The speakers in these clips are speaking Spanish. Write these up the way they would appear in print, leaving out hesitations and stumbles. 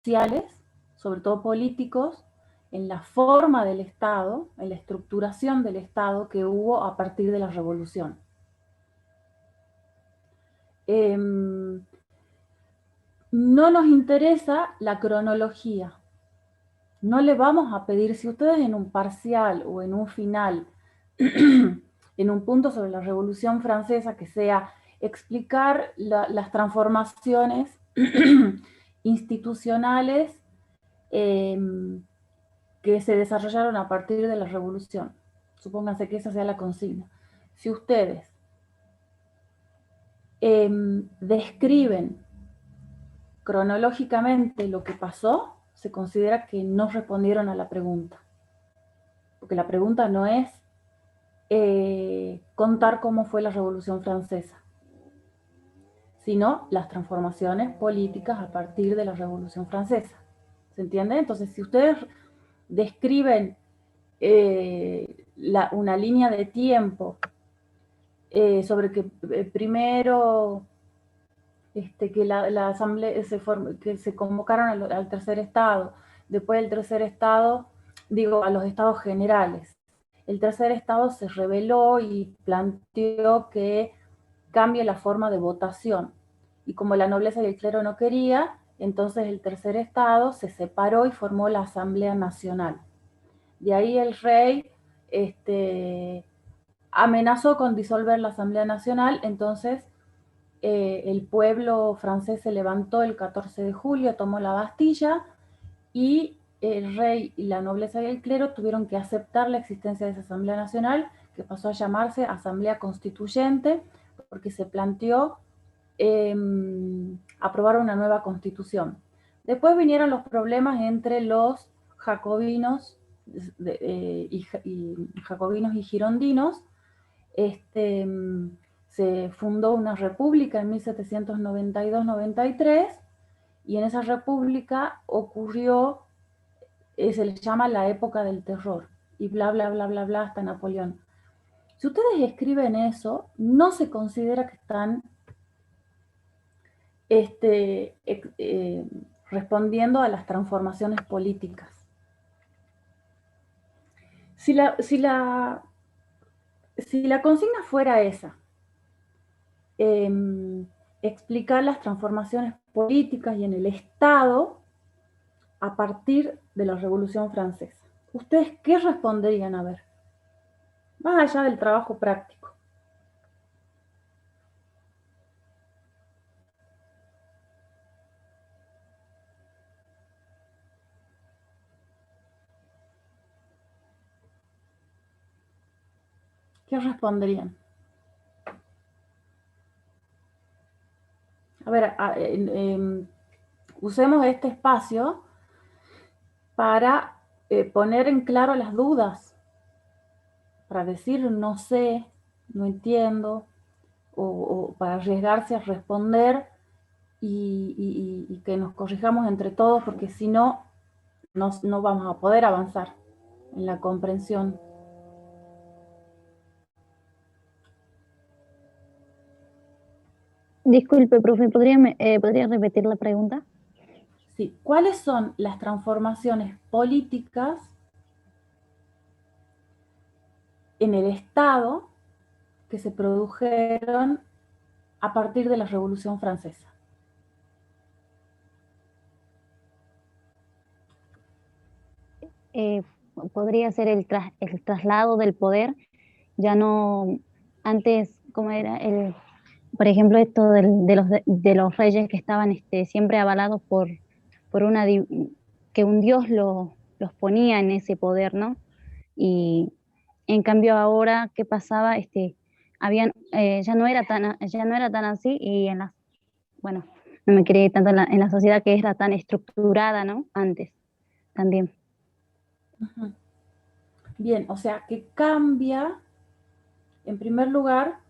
sociales, sobre todo políticos, en la forma del Estado, en la estructuración del Estado que hubo a partir de la Revolución. No nos interesa la cronología. No le vamos a pedir, si ustedes en un parcial o en un final, en un punto sobre la Revolución Francesa, que sea explicar las transformaciones institucionales que se desarrollaron a partir de la Revolución. Supónganse que esa sea la consigna. Si ustedes describen cronológicamente lo que pasó, se considera que no respondieron a la pregunta. Porque la pregunta no es contar cómo fue la Revolución Francesa, sino las transformaciones políticas a partir de la Revolución Francesa. ¿Se entiende? Entonces, si ustedes describen una línea de tiempo sobre que primero que la asamblea que se convocaron al tercer estado, después del tercer estado, digo, a los estados generales. El tercer estado se rebeló y planteó que cambie la forma de votación. Y como la nobleza y el clero no quería, entonces el tercer estado se separó y formó la Asamblea Nacional. De ahí el rey amenazó con disolver la Asamblea Nacional, entonces el pueblo francés se levantó el 14 de julio, tomó la Bastilla y el rey y la nobleza y el clero tuvieron que aceptar la existencia de esa Asamblea Nacional, que pasó a llamarse Asamblea Constituyente, porque se planteó aprobar una nueva constitución. Después vinieron los problemas entre los jacobinos jacobinos y girondinos. Se fundó una república en 1792-93 y en esa república ocurrió, se les llama la época del terror y bla, bla, bla, bla, bla, hasta Napoleón. Si ustedes escriben eso, no se considera que están respondiendo a las transformaciones políticas. Si la consigna fuera esa, explicar las transformaciones políticas y en el Estado a partir de la Revolución Francesa, ¿ustedes qué responderían? A ver, más allá del trabajo práctico. ¿Qué responderían? A ver, usemos este espacio para poner en claro las dudas, para decir no sé, no entiendo, o para arriesgarse a responder y que nos corrijamos entre todos, porque si no, no vamos a poder avanzar en la comprensión. Disculpe, profe, ¿podría repetir la pregunta? Sí. ¿Cuáles son las transformaciones políticas en el Estado que se produjeron a partir de la Revolución Francesa? Eh, Podría ser el traslado del poder, ya no antes, como era por ejemplo, esto de los reyes que estaban siempre avalados por que un dios los ponía en ese poder, ¿no? Y en cambio ahora, ¿qué pasaba? Ya no era tan así y bueno, no me creí tanto en la sociedad que era tan estructurada, ¿no? Antes también. Uh-huh. Bien, o sea que cambia, en primer lugar,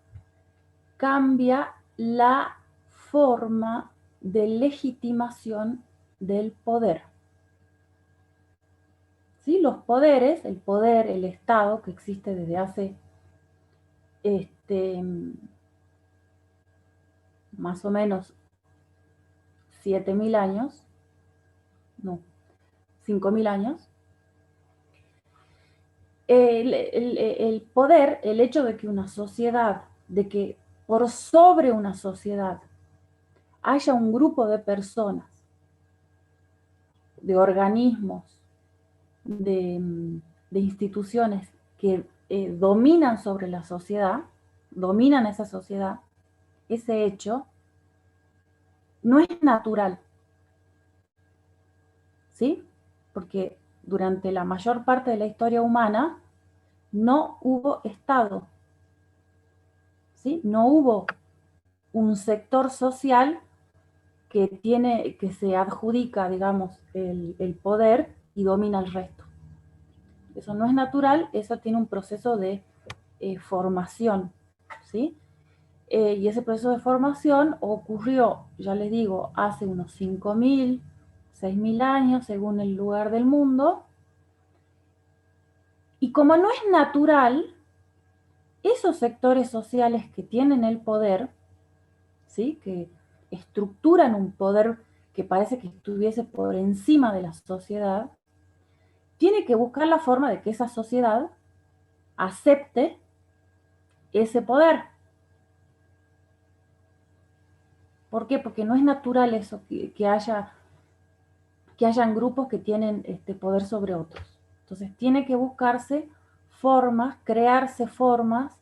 cambia la forma de legitimación del poder. ¿Sí? Los poderes, el poder, el Estado, que existe desde hace más o menos 7000 años, no, 5.000 años. El poder, el hecho de que una sociedad, de que por sobre una sociedad haya un grupo de personas, de organismos, de instituciones que dominan sobre la sociedad, dominan esa sociedad, ese hecho no es natural, ¿sí? Porque durante la mayor parte de la historia humana no hubo Estado, ¿sí? No hubo un sector social que se adjudica, digamos, el poder y domina el resto. Eso no es natural, eso tiene un proceso de formación, ¿sí? Y ese proceso de formación ocurrió, ya les digo, hace unos 5.000, 6.000 años, según el lugar del mundo. Y como no es natural, esos sectores sociales que tienen el poder, ¿sí? Que estructuran un poder que parece que estuviese por encima de la sociedad, tiene que buscar la forma de que esa sociedad acepte ese poder. ¿Por qué? Porque no es natural eso, que hayan grupos que tienen poder sobre otros. Entonces tiene que buscarse formas, crearse formas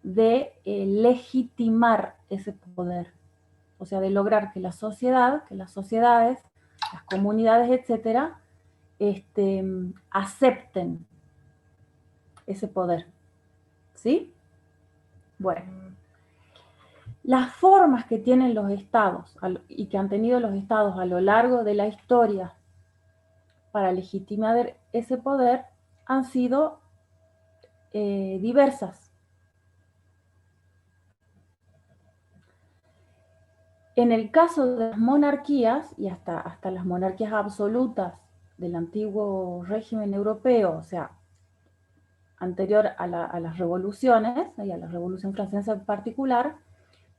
de legitimar ese poder. O sea, de lograr que la sociedad, que las sociedades, las comunidades, etcétera, acepten ese poder. ¿Sí? Bueno, las formas que tienen los estados y que han tenido los estados a lo largo de la historia para legitimar ese poder han sido diversas. En el caso de las monarquías, y hasta las monarquías absolutas del antiguo régimen europeo, o sea, anterior a las revoluciones, y a la Revolución Francesa en particular,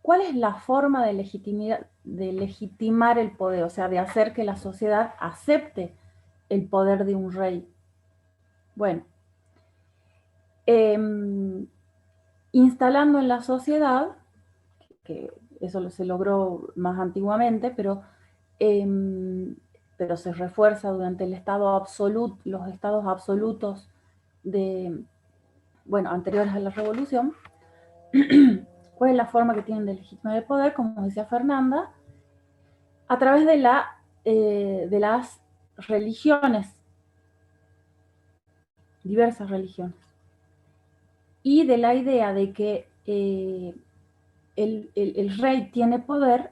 ¿cuál es la forma de legitimar el poder? O sea, de hacer que la sociedad acepte el poder de un rey. Bueno, instalando en la sociedad, que eso se logró más antiguamente, pero se refuerza durante el estado absoluto, los estados absolutos anteriores a la revolución. ¿Cuál es la forma que tienen de legitimar el poder? Como decía Fernanda, a través de las religiones, diversas religiones, y de la idea de que el rey tiene poder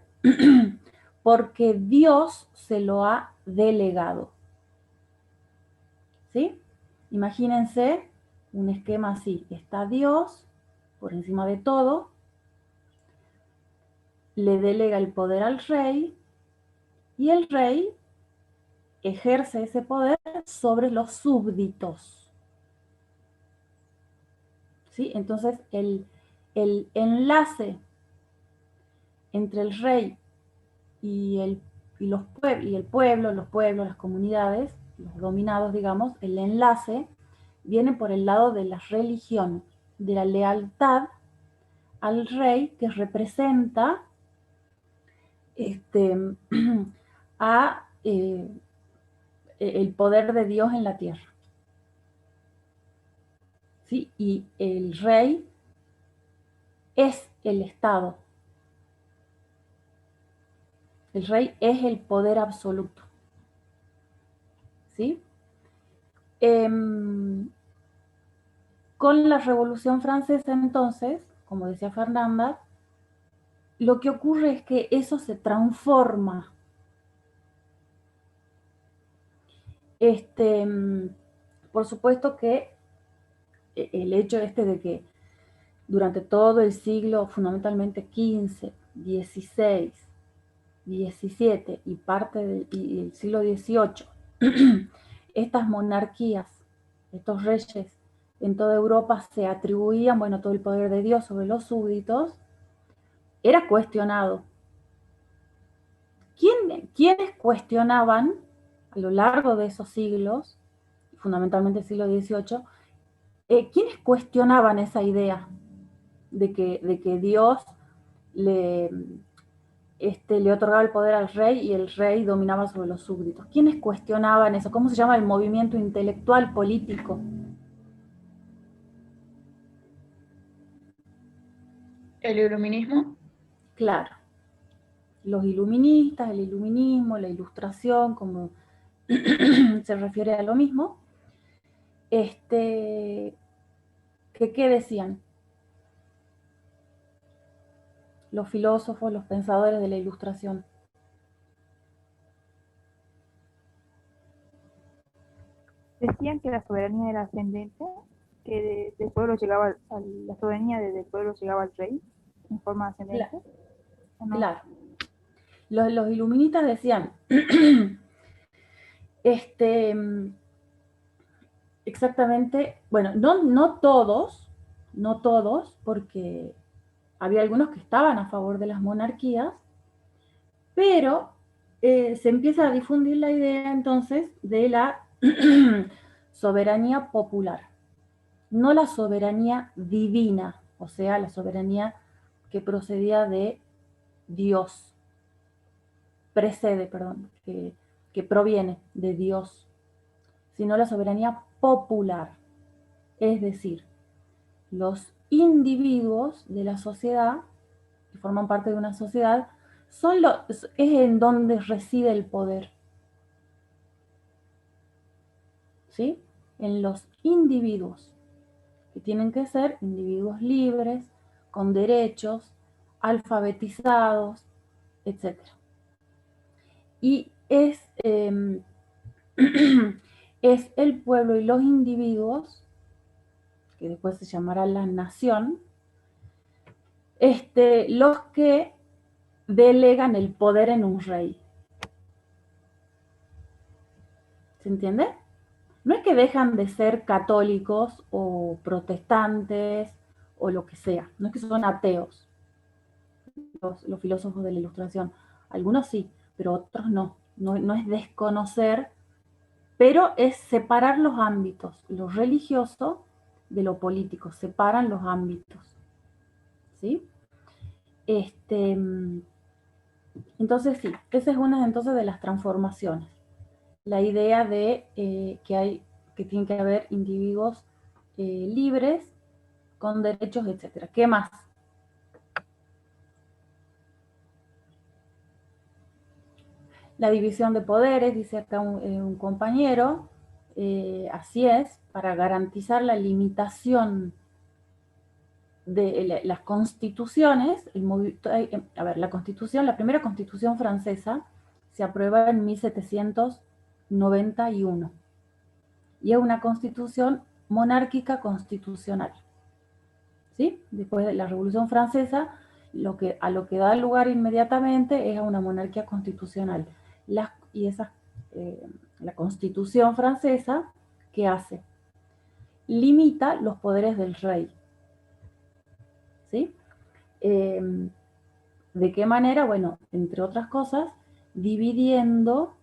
porque Dios se lo ha delegado. ¿Sí? Imagínense un esquema así. Está Dios por encima de todo, le delega el poder al rey y el rey ejerce ese poder sobre los súbditos. ¿Sí? Entonces el enlace entre el rey y el pueblo, los pueblos, las comunidades, los dominados, digamos, el enlace viene por el lado de las religiones, de la lealtad al rey que representa a el poder de Dios en la tierra. ¿Sí? Y el rey es el Estado. El rey es el poder absoluto. ¿Sí? Con la Revolución Francesa, entonces, como decía Fernanda, lo que ocurre es que eso se transforma. Por supuesto que el hecho de que durante todo el siglo, fundamentalmente XV, XVI, XVII y parte del siglo XVIII, estas monarquías, estos reyes en toda Europa se atribuían, todo el poder de Dios sobre los súbditos, era cuestionado. ¿Quiénes cuestionaban a lo largo de esos siglos, fundamentalmente el siglo XVIII, ¿quiénes cuestionaban esa idea de que Dios le otorgaba el poder al rey y el rey dominaba sobre los súbditos? ¿Quiénes cuestionaban eso? ¿Cómo se llama el movimiento intelectual político? ¿El iluminismo? Claro, los iluministas, el iluminismo, la ilustración, como se refiere a lo mismo. ¿Qué decían? Los filósofos, los pensadores de la ilustración. Decían que la soberanía era ascendente, que del pueblo llegaba, la soberanía del pueblo llegaba al rey en forma ascendente. Claro. ¿O no? Claro. Los iluministas decían, exactamente, bueno, no todos, porque había algunos que estaban a favor de las monarquías, pero se empieza a difundir la idea entonces de la soberanía popular, no la soberanía divina, o sea, la soberanía que procedía de Dios, que proviene de Dios, sino la soberanía popular, es decir, los individuos de la sociedad, que forman parte de una sociedad, es en donde reside el poder. ¿Sí? En los individuos, que tienen que ser individuos libres, con derechos, alfabetizados, etc. Y es el pueblo y los individuos, que después se llamará la nación, los que delegan el poder en un rey. ¿Se entiende? No es que dejan de ser católicos o protestantes o lo que sea, no es que son ateos los filósofos de la Ilustración. Algunos sí, pero otros no. No es desconocer, pero es separar los ámbitos, lo religioso de lo político, separan los ámbitos. ¿Sí? Entonces sí, esa es una entonces de las transformaciones. La idea de que tiene que haber individuos libres, con derechos, etc. ¿Qué más? La división de poderes, dice acá un compañero, así es, para garantizar la limitación de las constituciones. La constitución, la primera constitución francesa se aprueba en 1791 y es una constitución monárquica constitucional. ¿Sí? Después de la Revolución Francesa, a lo que da lugar inmediatamente es a una monarquía constitucional. La Constitución francesa, ¿qué hace? Limita los poderes del rey. ¿Sí? ¿De qué manera? Bueno, entre otras cosas, dividiendo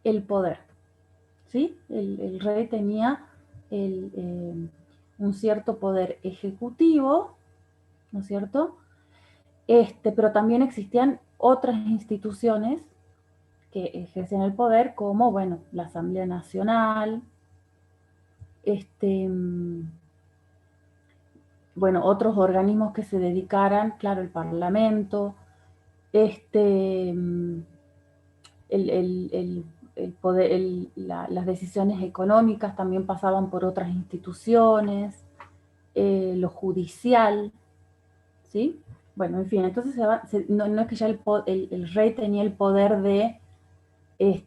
el poder. ¿Sí? El rey tenía un cierto poder ejecutivo, ¿no es cierto? Pero también existían otras instituciones que ejercían el poder, como, bueno, la Asamblea Nacional, bueno, otros organismos que se dedicaran, claro, el Parlamento, las decisiones económicas también pasaban por otras instituciones, lo judicial, ¿sí? Bueno, en fin, entonces no es que ya el rey tenía el poder el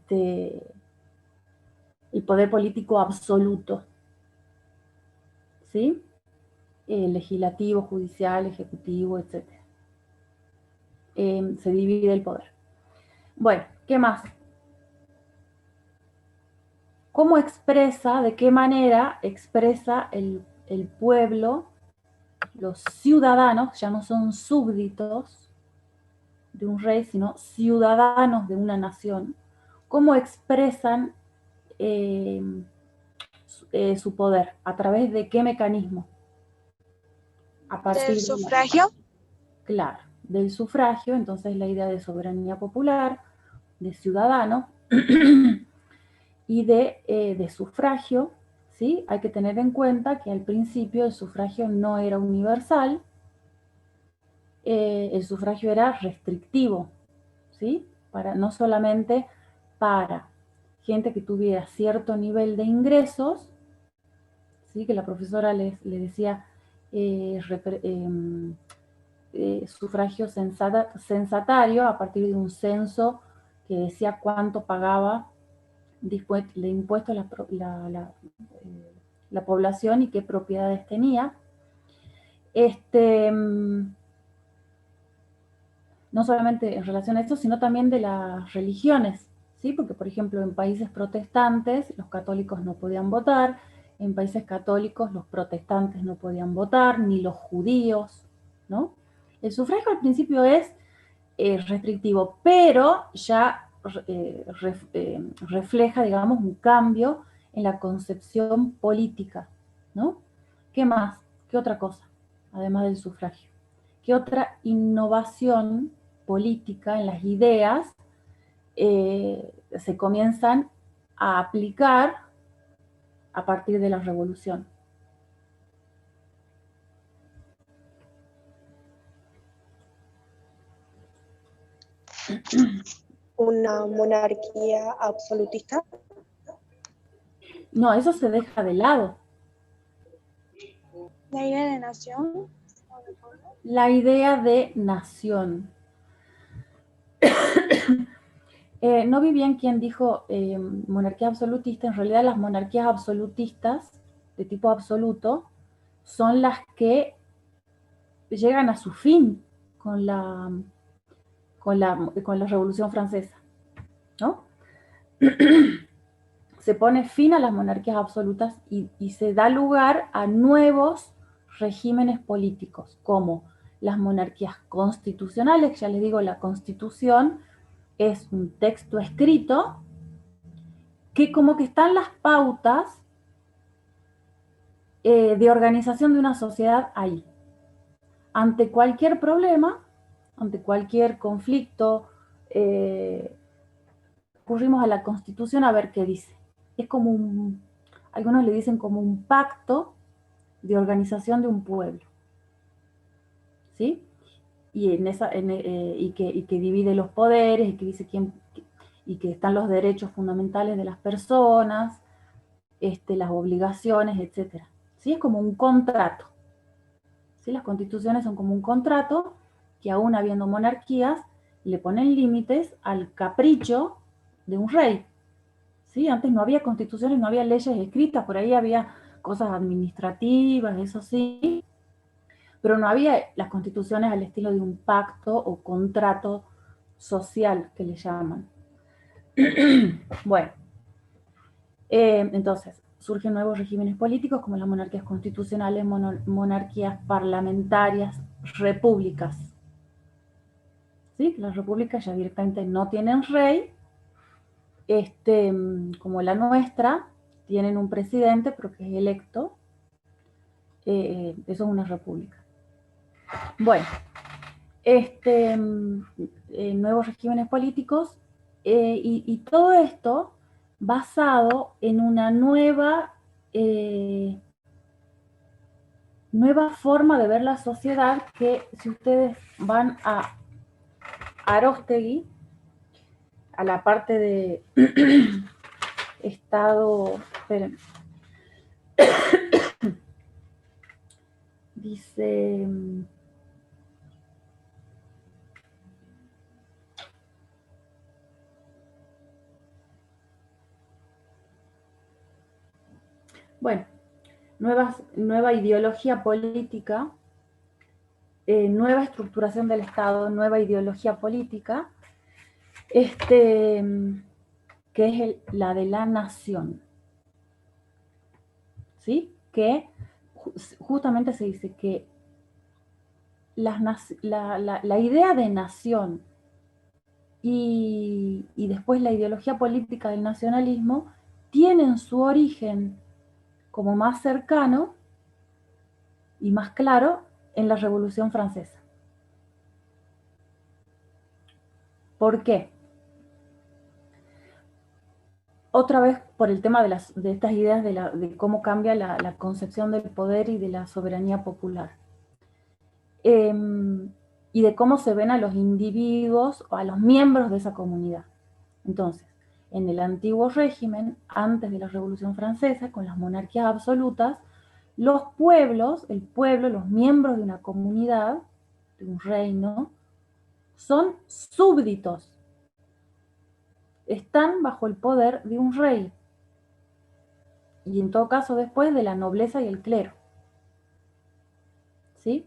poder político absoluto, ¿sí? Legislativo, judicial, ejecutivo, etc. Se divide el poder. Bueno, ¿qué más? ¿Cómo expresa, de qué manera expresa el pueblo, los ciudadanos, ya no son súbditos de un rey, sino ciudadanos de una nación? ¿cómo expresan su poder? ¿A través de qué mecanismo? A partir ¿Del sufragio? Claro, del sufragio, entonces la idea de soberanía popular, de ciudadano y de sufragio, ¿sí? Hay que tener en cuenta que al principio el sufragio no era universal, el sufragio era restrictivo, ¿sí? No solamente para gente que tuviera cierto nivel de ingresos, ¿sí? Que la profesora le decía sufragio censatario a partir de un censo que decía cuánto pagaba de impuestos la población y qué propiedades tenía. No solamente en relación a esto, sino también de las religiones, ¿sí? Porque, por ejemplo, en países protestantes los católicos no podían votar, en países católicos los protestantes no podían votar, ni los judíos, ¿no? El sufragio al principio es restrictivo, pero ya refleja, digamos, un cambio en la concepción política, ¿no? ¿Qué más? ¿Qué otra cosa? Además del sufragio. ¿Qué otra innovación política en las ideas se comienzan a aplicar a partir de la revolución? ¿Una monarquía absolutista? No, eso se deja de lado. ¿La idea de nación? La idea de nación. No vi bien quién dijo monarquía absolutista. En realidad las monarquías absolutistas, de tipo absoluto, son las que llegan a su fin con la Revolución Francesa, ¿no? Se pone fin a las monarquías absolutas y se da lugar a nuevos regímenes políticos, como las monarquías constitucionales. Ya les digo, la Constitución es un texto escrito que como que están las pautas de organización de una sociedad ahí. Ante cualquier problema, ante cualquier conflicto, recurrimos a la Constitución a ver qué dice. Es como algunos le dicen como un pacto de organización de un pueblo, ¿sí? Y, que divide los poderes, y que dice y que están los derechos fundamentales de las personas, las obligaciones, etc. ¿Sí? Es como un contrato. ¿Sí? Las constituciones son como un contrato que aún habiendo monarquías le ponen límites al capricho de un rey. ¿Sí? Antes no había constituciones, no había leyes escritas, por ahí había cosas administrativas, eso sí, pero no había las constituciones al estilo de un pacto o contrato social que le llaman. Bueno, entonces surgen nuevos regímenes políticos como las monarquías constitucionales, monarquías parlamentarias, repúblicas. ¿Sí? Las repúblicas ya directamente no tienen rey, como la nuestra, tienen un presidente, pero que es electo. Eso es una república. Bueno, nuevos regímenes políticos y todo esto basado en una nueva forma de ver la sociedad que si ustedes van a Aróstegui, a la parte de Estado, esperen, dice, bueno, nueva ideología política, nueva estructuración del Estado, nueva ideología política, que es la de la nación, ¿sí? Que justamente se dice que la idea de nación y después la ideología política del nacionalismo tienen su origen como más cercano y más claro en la Revolución Francesa. ¿Por qué? Otra vez por el tema de estas ideas de cómo cambia la concepción del poder y de la soberanía popular. Y de cómo se ven a los individuos o a los miembros de esa comunidad. Entonces, en el antiguo régimen, antes de la Revolución Francesa, con las monarquías absolutas, los pueblos, el pueblo, los miembros de una comunidad, de un reino, son súbditos. Están bajo el poder de un rey. Y en todo caso después de la nobleza y el clero. ¿Sí?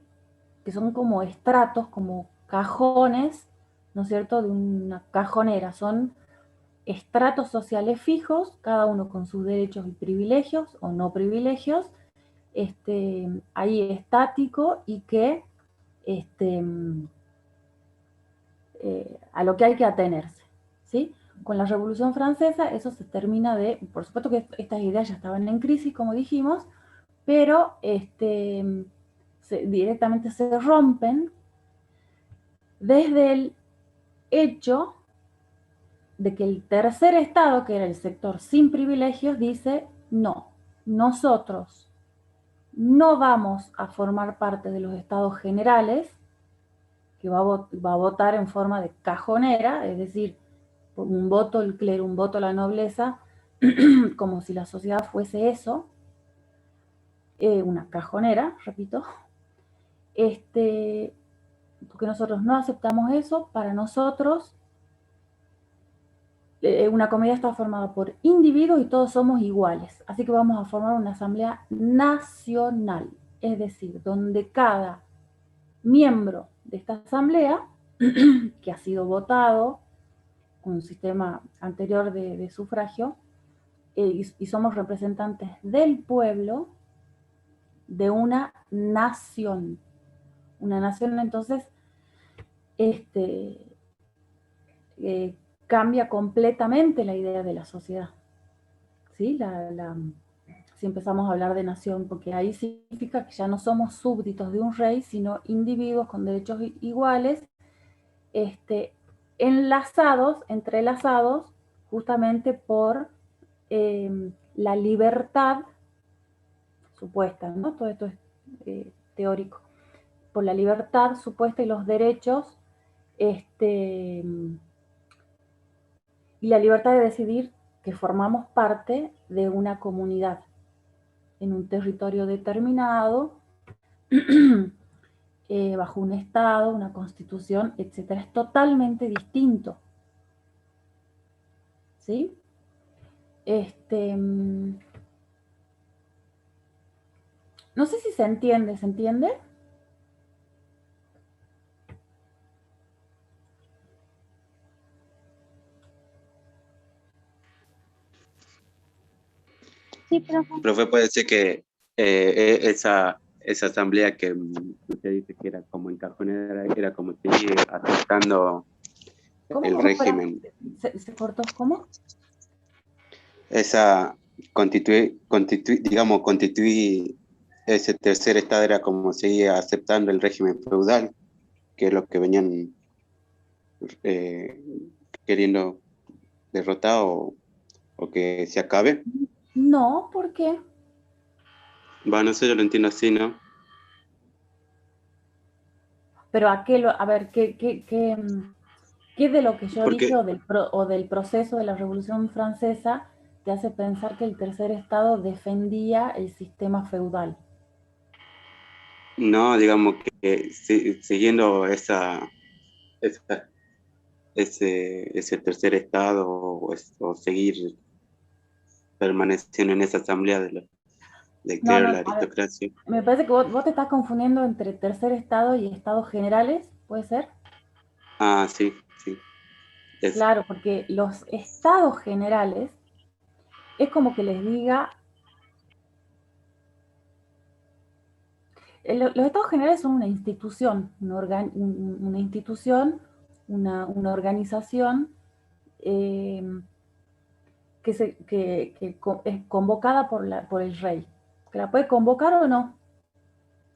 Que son como estratos, como cajones, ¿no es cierto?, de una cajonera. Son estratos sociales fijos, cada uno con sus derechos y privilegios o no privilegios, ahí estático y que a lo que hay que atenerse, ¿sí? Con la Revolución Francesa eso se termina de, por supuesto que estas ideas ya estaban en crisis, como dijimos, pero directamente se rompen desde el hecho de que el tercer estado, que era el sector sin privilegios, dice, no, nosotros no vamos a formar parte de los estados generales, que va a votar en forma de cajonera, es decir, un voto el clero, un voto la nobleza, como si la sociedad fuese eso, una cajonera, repito, porque nosotros no aceptamos eso. Para nosotros una comunidad está formada por individuos y todos somos iguales, así que vamos a formar una asamblea nacional, es decir, donde cada miembro de esta asamblea, que ha sido votado con un sistema anterior de sufragio, y somos representantes del pueblo de una nación. Una nación, entonces, cambia completamente la idea de la sociedad. ¿Sí? Si empezamos a hablar de nación, porque ahí significa que ya no somos súbditos de un rey, sino individuos con derechos iguales, entrelazados justamente por la libertad supuesta, ¿no? Todo esto es teórico, por la libertad supuesta y los derechos, y la libertad de decidir que formamos parte de una comunidad en un territorio determinado, bajo un estado, una constitución, etc. Es totalmente distinto. ¿Sí? No sé si se entiende, ¿se entiende? Sí, profe. Profe, puede ser que esa asamblea que usted dice que era como encajonera, era como seguir aceptando el régimen. ¿Se cortó? ¿Cómo? Esa constituir ese tercer estado era como seguir aceptando el régimen feudal, que es lo que venían queriendo derrotar o que se acabe. No, ¿por qué? Bueno, eso yo lo entiendo así, ¿no? Pero a ver, ¿qué de lo que yo Porque dije o del proceso de la Revolución Francesa te hace pensar que el tercer estado defendía el sistema feudal? no, digamos que siguiendo ese tercer estado o seguir permaneciendo en esa asamblea de No, crear no, la a ver, aristocracia. me parece que vos te estás confundiendo entre tercer estado y estados generales, ¿puede ser? Ah, sí, sí. Eso. Claro, porque los estados generales es como que les diga, los estados generales son una institución, una institución una organización que es convocada por el rey. ¿Que la puede convocar o no?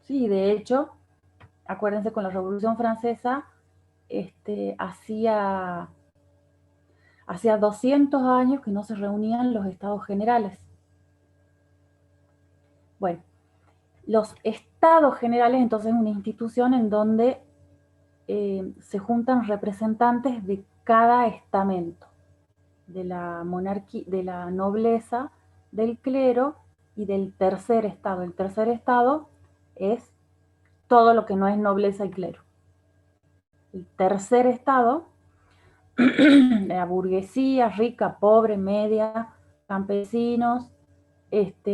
Sí, de hecho, acuérdense, con la Revolución Francesa, hacía 200 años que no se reunían los estados generales. Bueno, los estados generales, entonces, es una institución en donde se juntan representantes de cada estamento, de la monarquía, de la nobleza, del clero y del tercer estado. El tercer estado es todo lo que no es nobleza y clero. El tercer estado, la burguesía, rica, pobre, media, campesinos,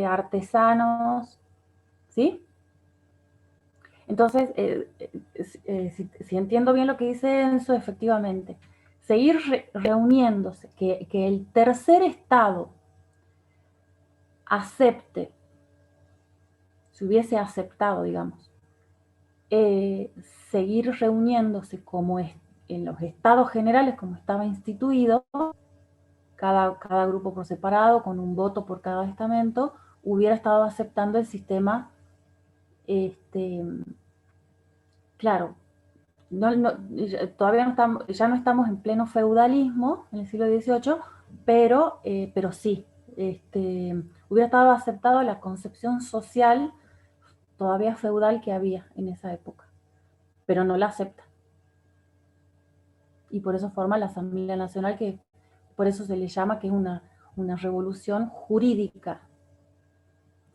artesanos, ¿sí? Entonces, si entiendo bien lo que dice Enzo, efectivamente, seguir reuniéndose, que el tercer estado acepte, si hubiese aceptado, digamos, seguir reuniéndose como es en los estados generales, como estaba instituido, cada grupo por separado, con un voto por cada estamento, hubiera estado aceptando el sistema, claro, todavía ya no estamos en pleno feudalismo en el siglo XVIII, pero sí, hubiera estado aceptado la concepción social todavía feudal que había en esa época, pero no la acepta. Y por eso forma la Asamblea Nacional, que por eso se le llama que es una revolución jurídica.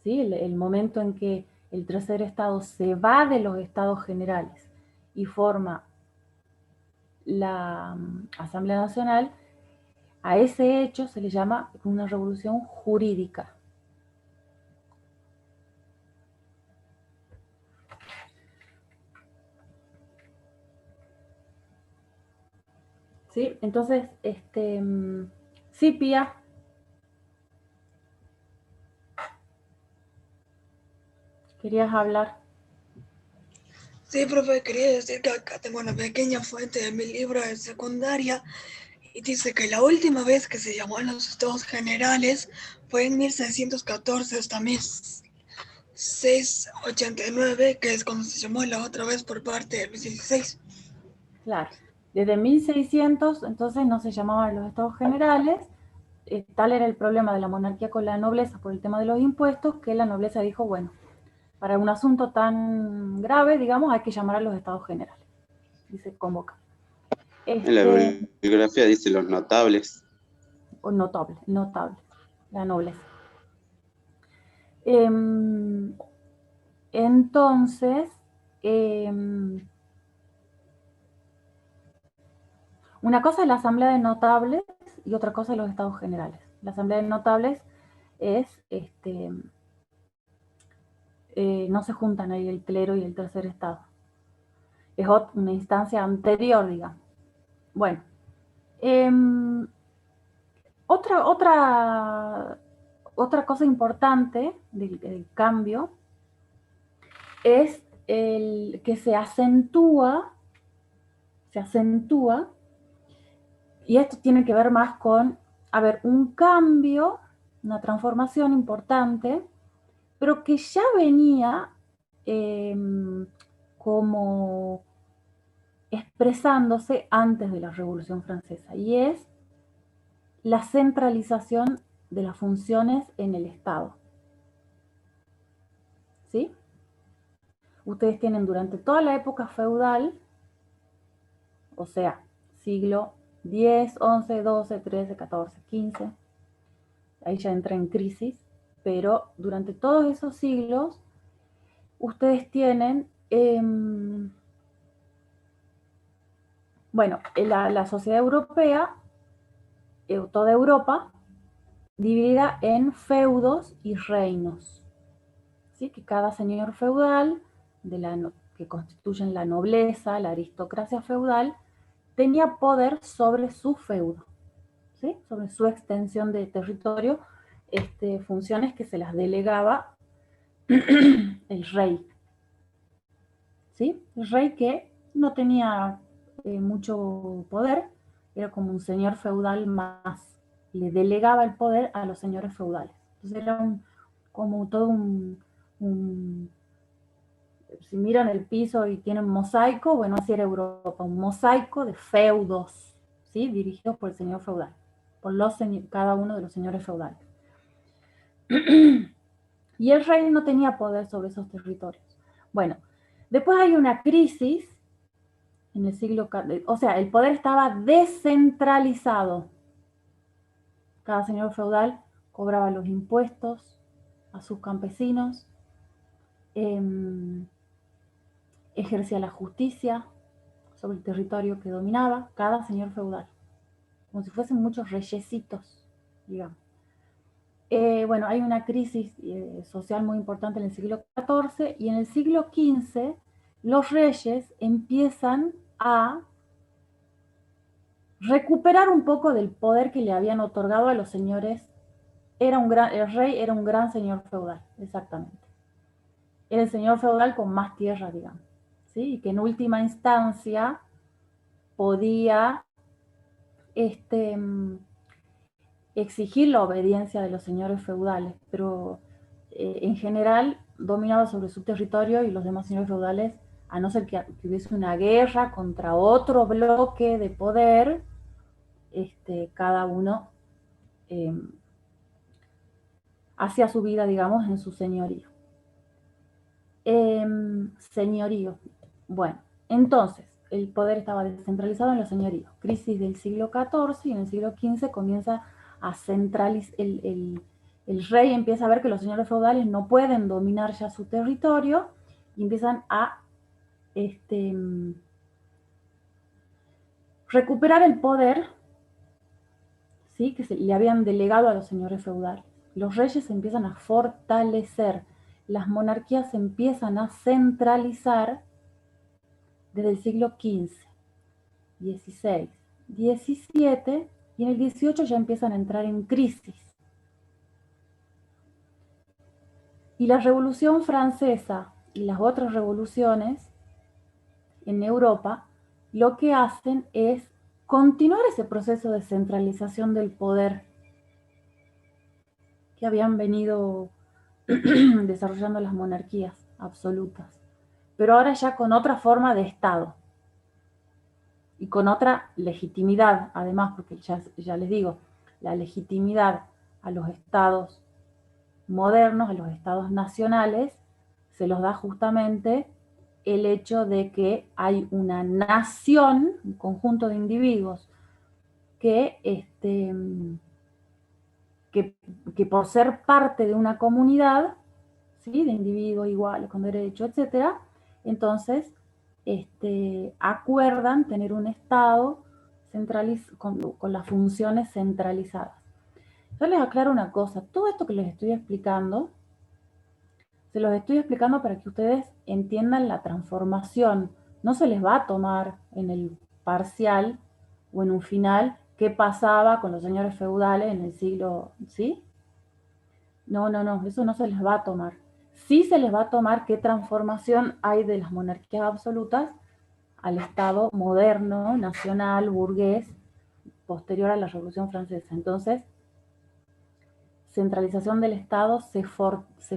¿Sí? El momento en que el tercer estado se va de los estados generales y forma la Asamblea Nacional, a ese hecho se le llama una revolución jurídica. ¿Sí? Entonces, sí, Pía. ¿Querías hablar? Sí, profe, quería decir que acá tengo una pequeña fuente de mi libro de secundaria y dice que la última vez que se llamó a los estados generales fue en 1614 hasta 1689, que es cuando se llamó la otra vez por parte de Luis XVI. Claro. Desde 1600, entonces, no se llamaban los estados generales. Tal era el problema de la monarquía con la nobleza por el tema de los impuestos, que la nobleza dijo, bueno, para un asunto tan grave, digamos, hay que llamar a los estados generales. Y se convoca. En la bibliografía dice los notables. O notable, la nobleza. Entonces, una cosa es la asamblea de notables y otra cosa es los estados generales. La asamblea de notables es, no se juntan ahí el clero y el tercer estado. Es una instancia anterior, digamos. Bueno, otra cosa importante del cambio es el que se acentúa, y esto tiene que ver más con, un cambio, una transformación importante, pero que ya venía como expresándose antes de la Revolución Francesa, y es la centralización de las funciones en el Estado. ¿Sí? Ustedes tienen durante toda la época feudal, o sea, siglo X, XI, XII, XIII, XIV, XV, ahí ya entra en crisis, pero durante todos esos siglos, ustedes tienen, la sociedad europea, toda Europa, dividida en feudos y reinos. ¿Sí? Que cada señor feudal, que constituyen la nobleza, la aristocracia feudal, tenía poder sobre su feudo, ¿sí? Sobre su extensión de territorio, funciones que se las delegaba el rey. ¿Sí? El rey que no tenía mucho poder, era como un señor feudal más, le delegaba el poder a los señores feudales. Entonces era como todo si miran el piso y tienen mosaico, bueno, así era Europa, un mosaico de feudos, ¿sí? Dirigidos por el señor feudal, por cada uno de los señores feudales. Y el rey no tenía poder sobre esos territorios. Bueno, después hay una crisis en el siglo XIV, o sea, el poder estaba descentralizado. Cada señor feudal cobraba los impuestos a sus campesinos, ejercía la justicia sobre el territorio que dominaba cada señor feudal, como si fuesen muchos reyesitos, digamos. Bueno, hay una crisis social muy importante en el siglo XIV, y en el siglo XV los reyes empiezan a recuperar un poco del poder que le habían otorgado a los señores. El rey era un gran señor feudal, exactamente. Era el señor feudal con más tierra, digamos, ¿sí? Y que en última instancia podía exigir la obediencia de los señores feudales, pero en general dominaba sobre su territorio, y los demás señores feudales, a no ser que hubiese una guerra contra otro bloque de poder, cada uno hacía su vida, digamos, en su señorío. Señorío. Bueno, entonces, el poder estaba descentralizado en los señoríos. Crisis del siglo XIV, y en el siglo XV comienza a centralizar, el rey empieza a ver que los señores feudales no pueden dominar ya su territorio, y empiezan a recuperar el poder, ¿sí?, que le habían delegado a los señores feudales. Los reyes se empiezan a fortalecer, las monarquías se empiezan a centralizar desde el siglo XV, XVI, XVII, y en el XVIII ya empiezan a entrar en crisis. Y la Revolución Francesa y las otras revoluciones en Europa lo que hacen es continuar ese proceso de centralización del poder que habían venido desarrollando las monarquías absolutas, pero ahora ya con otra forma de Estado y con otra legitimidad, además, porque ya les digo, la legitimidad a los estados modernos, a los estados nacionales, se los da justamente el hecho de que hay una nación, un conjunto de individuos que por ser parte de una comunidad, ¿sí?, de individuos iguales, con derechos, etc., entonces acuerdan tener un Estado con las funciones centralizadas. Yo les aclaro una cosa, todo esto que les estoy explicando, se los estoy explicando para que ustedes entiendan la transformación. No se les va a tomar en el parcial o en un final qué pasaba con los señores feudales en el siglo, ¿sí? No, eso no se les va a tomar. Sí se les va a tomar qué transformación hay de las monarquías absolutas al Estado moderno, nacional, burgués, posterior a la Revolución Francesa. Entonces, centralización del Estado, se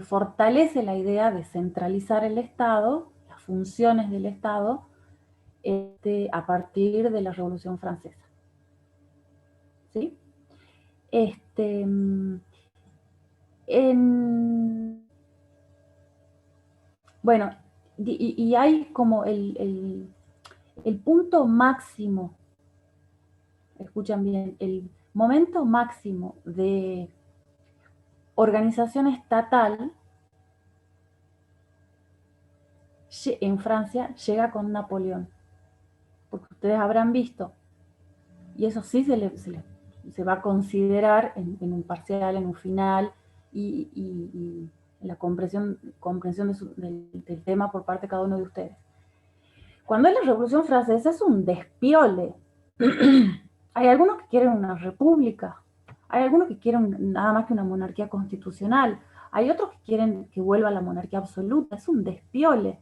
fortalece la idea de centralizar el Estado, las funciones del Estado, a partir de la Revolución Francesa. ¿Sí? Bueno, y hay como el punto máximo, escuchan bien, el momento máximo de organización estatal en Francia llega con Napoleón, porque ustedes habrán visto, y eso sí se va a considerar en un parcial, en un final, y en la comprensión del tema por parte de cada uno de ustedes. Cuando es la Revolución Francesa es un despiole. Hay algunos que quieren una república, hay algunos que quieren nada más que una monarquía constitucional, hay otros que quieren que vuelva a la monarquía absoluta, es un despiole.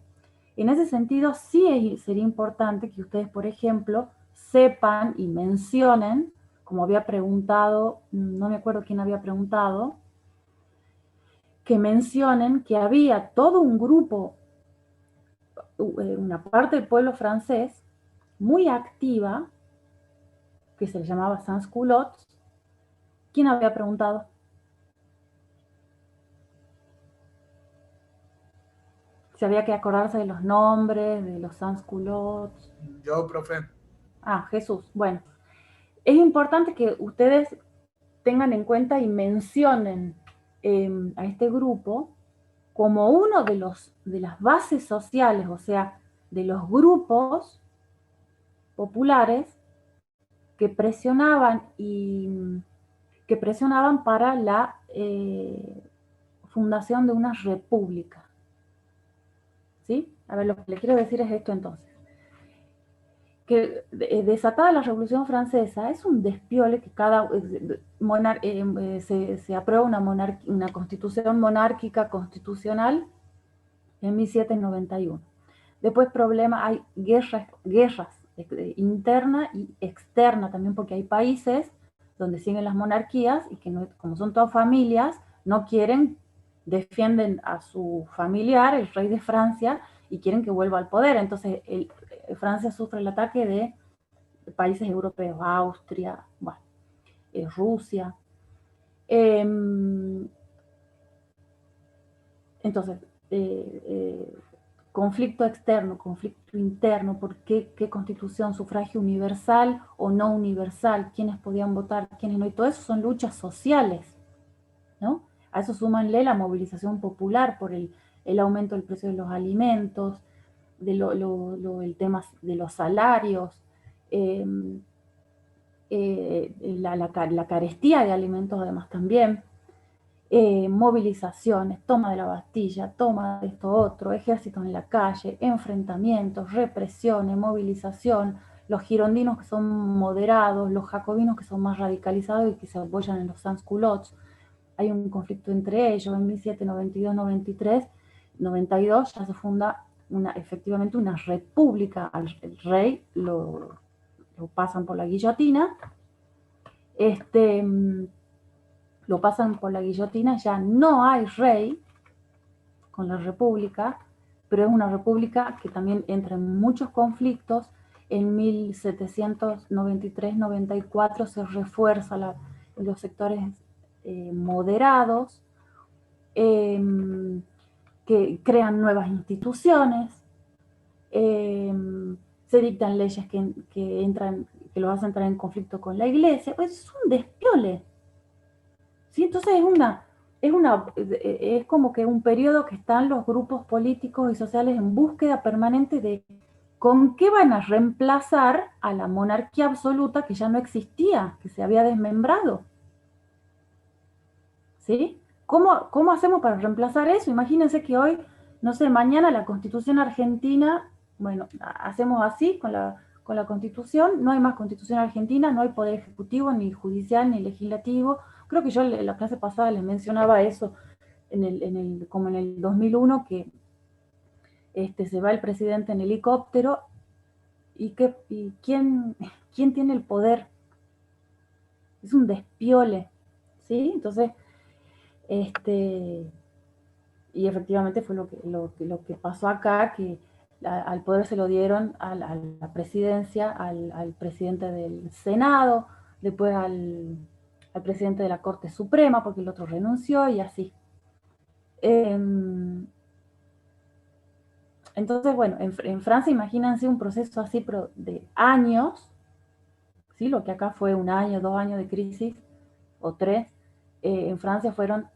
En ese sentido, sí sería importante que ustedes, por ejemplo, sepan y mencionen, como había preguntado, no me acuerdo quién había preguntado, que mencionen que había todo un grupo, una parte del pueblo francés, muy activa, que se le llamaba sans-culottes. ¿Quién había preguntado? Si había que acordarse de los nombres, de los sans-culottes. Yo, profe. Ah, Jesús. Bueno, es importante que ustedes tengan en cuenta y mencionen a este grupo como uno de las bases sociales, o sea, de los grupos populares que presionaban para la fundación de una república. ¿Sí? A ver, lo que le quiero decir es esto entonces. Que desatada la Revolución Francesa, es un despiole que se aprueba una constitución monárquica constitucional en 1791. Después hay guerras interna y externa también, porque hay países donde siguen las monarquías y que no, como son todas familias, no quieren, defienden a su familiar, el rey de Francia, y quieren que vuelva al poder. Entonces Francia sufre el ataque de países europeos, Austria, bueno, Rusia. Entonces, conflicto externo, conflicto interno, ¿por qué constitución? ¿Sufragio universal o no universal? ¿Quiénes podían votar? ¿Quiénes no? Y todo eso son luchas sociales, ¿no? A eso súmanle la movilización popular por el aumento del precio de los alimentos, el tema de los salarios, la carestía de alimentos además también. Movilizaciones, toma de la Bastilla, toma de esto otro, ejércitos en la calle, enfrentamientos, represiones, movilización, los girondinos que son moderados, los jacobinos que son más radicalizados y que se apoyan en los sans-culottes. Hay un conflicto entre ellos. En 1792, 92 ya se funda efectivamente una república. El rey lo pasan por la guillotina. Lo pasan por la guillotina, ya no hay rey con la república, pero es una república que también entra en muchos conflictos. En 1793-94 se refuerza los sectores moderados, que crean nuevas instituciones, se dictan leyes que los hacen entrar en conflicto con la iglesia. Pues es un despiole. ¿Sí? Entonces es como que un periodo que están los grupos políticos y sociales en búsqueda permanente de con qué van a reemplazar a la monarquía absoluta que ya no existía, que se había desmembrado. ¿Sí? ¿Cómo hacemos para reemplazar eso? Imagínense que hoy, no sé, mañana la Constitución argentina, bueno, hacemos así con la Constitución, no hay más Constitución argentina, no hay poder ejecutivo, ni judicial, ni legislativo. Creo que yo en la clase pasada les mencionaba eso, como en el 2001, que se va el presidente en helicóptero, y ¿quién tiene el poder? Es un despiole, ¿sí? Entonces, y efectivamente fue lo que pasó acá, que al poder se lo dieron a la presidencia, al presidente del Senado, después al presidente de la Corte Suprema, porque el otro renunció, y así. Entonces, bueno, en Francia imagínense un proceso así, pero de años, ¿sí? Lo que acá fue 1 año, 2 años de crisis, o 3, en Francia fueron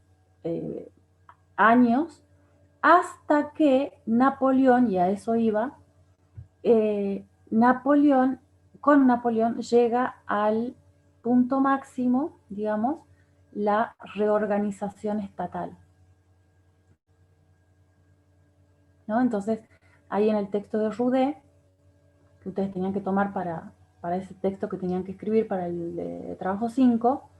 años, hasta que Napoleón, y a eso iba, con Napoleón llega al punto máximo, digamos, la reorganización estatal, ¿no? Entonces, ahí en el texto de Roudet, que ustedes tenían que tomar para ese texto que tenían que escribir para el trabajo 5,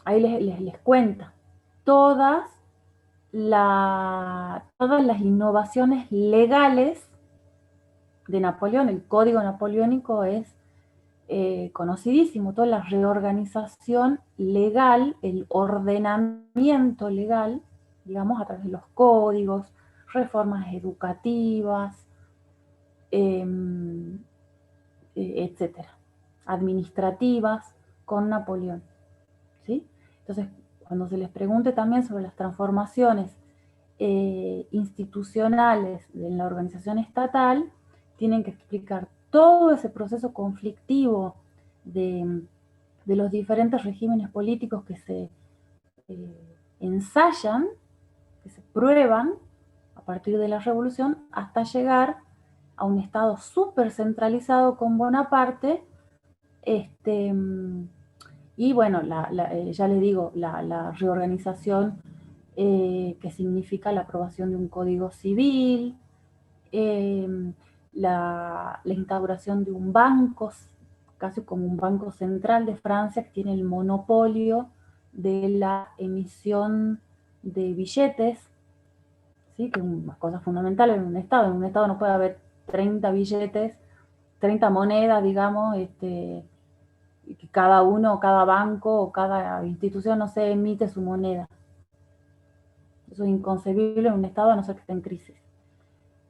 ahí les cuenta todas todas las innovaciones legales de Napoleón. El código napoleónico es conocidísimo, toda la reorganización legal, el ordenamiento legal, digamos, a través de los códigos, reformas educativas, etcétera, administrativas, con Napoleón, ¿sí? Entonces, cuando se les pregunte también sobre las transformaciones institucionales en la organización estatal, tienen que explicar todo ese proceso conflictivo de los diferentes regímenes políticos que se ensayan, que se prueban a partir de la revolución, hasta llegar a un Estado súper centralizado con Bonaparte, y bueno, ya les digo, la reorganización que significa la aprobación de un código civil, la instauración de un banco, casi como un banco central de Francia, que tiene el monopolio de la emisión de billetes, ¿sí? Que es una cosa fundamental en un Estado. En un Estado no puede haber 30 billetes, 30 monedas, digamos, que cada uno, cada banco o cada institución no se emite su moneda. Eso es inconcebible en un Estado a no ser que esté en crisis.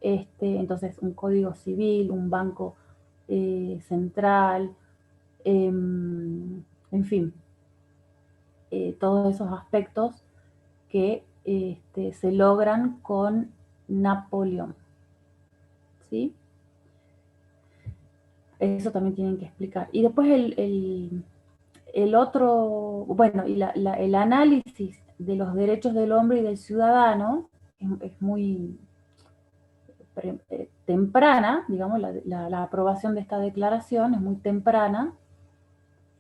Entonces, un código civil, un banco central, en fin, todos esos aspectos que se logran con Napoleón, ¿sí? Eso también tienen que explicar. Y después el otro, bueno, y el análisis de los derechos del hombre y del ciudadano es muy temprana, digamos, la aprobación de esta declaración es muy temprana.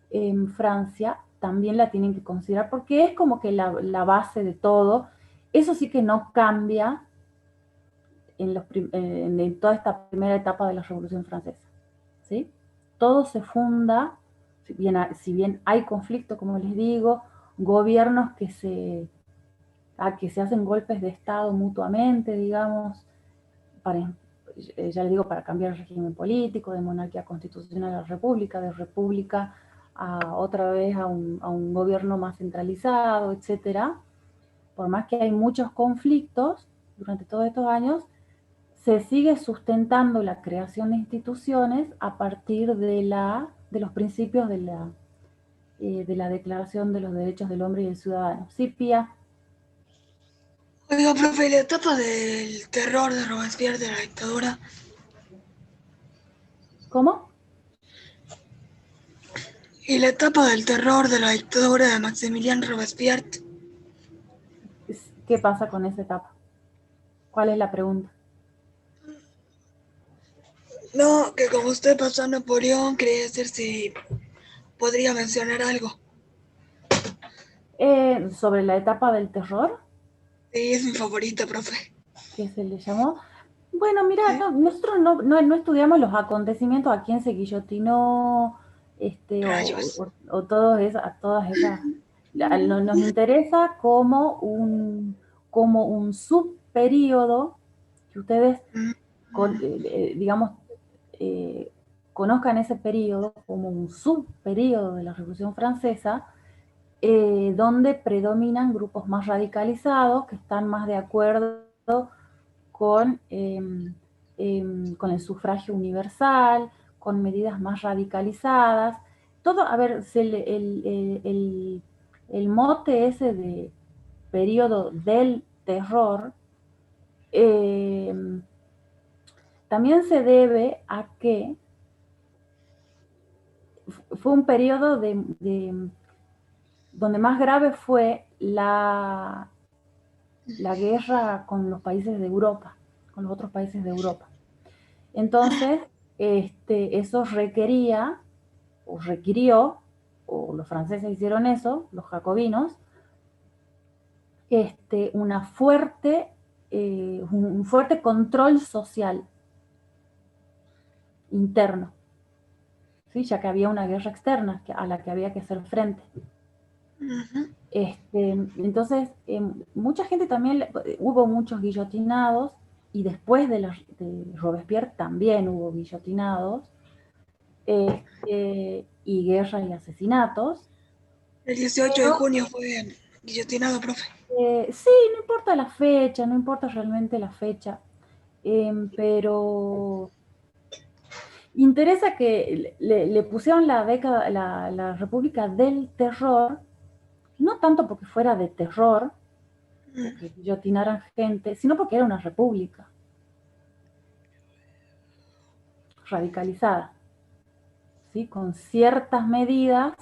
En Francia también la tienen que considerar porque es como que la base de todo. Eso sí que no cambia en toda esta primera etapa de la Revolución Francesa, ¿sí? Todo se funda, si bien hay conflicto, como les digo, gobiernos que se hacen golpes de Estado mutuamente, digamos, ya les digo, para cambiar el régimen político, de monarquía constitucional a república, de república a otra vez a un gobierno más centralizado, etcétera. Por más que hay muchos conflictos durante todos estos años, se sigue sustentando la creación de instituciones a partir de los principios de la Declaración de los Derechos del Hombre y del Ciudadano. ¿Sí, Pía? Oiga, profe, ¿y la etapa del terror de Robespierre de la dictadura? ¿Cómo? ¿Y la etapa del terror de la dictadura de Maximilien Robespierre? ¿Qué pasa con esa etapa? ¿Cuál es la pregunta? No, que como usted pasó a Napoleón, quería decir si podría mencionar algo. Sobre la etapa del terror, Sí, es mi favorita, profe. que se le llamó. Bueno, mira, nosotros no estudiamos los acontecimientos, a quién se guillotinó, Rayos. o todas esas. Nos interesa como un subperíodo que ustedes, digamos, conozcan ese periodo como un subperíodo de la Revolución Francesa, donde predominan grupos más radicalizados que están más de acuerdo con el sufragio universal, con medidas más radicalizadas. Todo, a ver, el mote ese de periodo del terror también se debe a que fue un periodo donde más grave fue la guerra con los países de Europa, con los otros países de Europa. Entonces, eso requirió, o los franceses hicieron eso, los jacobinos, un fuerte control social interno, ¿sí? Ya que había una guerra externa a la que había que hacer frente. Ujú. Entonces, mucha gente también, hubo muchos guillotinados, y después de Robespierre también hubo guillotinados, y guerra y asesinatos. El 18 de Pero junio fue guillotinado, profe. sí, no importa la fecha, no importa realmente la fecha, pero interesa que le pusieron la República del Terror, no tanto porque fuera de terror, o que guillotinaran gente, sino porque era una república radicalizada, ¿sí? Con ciertas medidas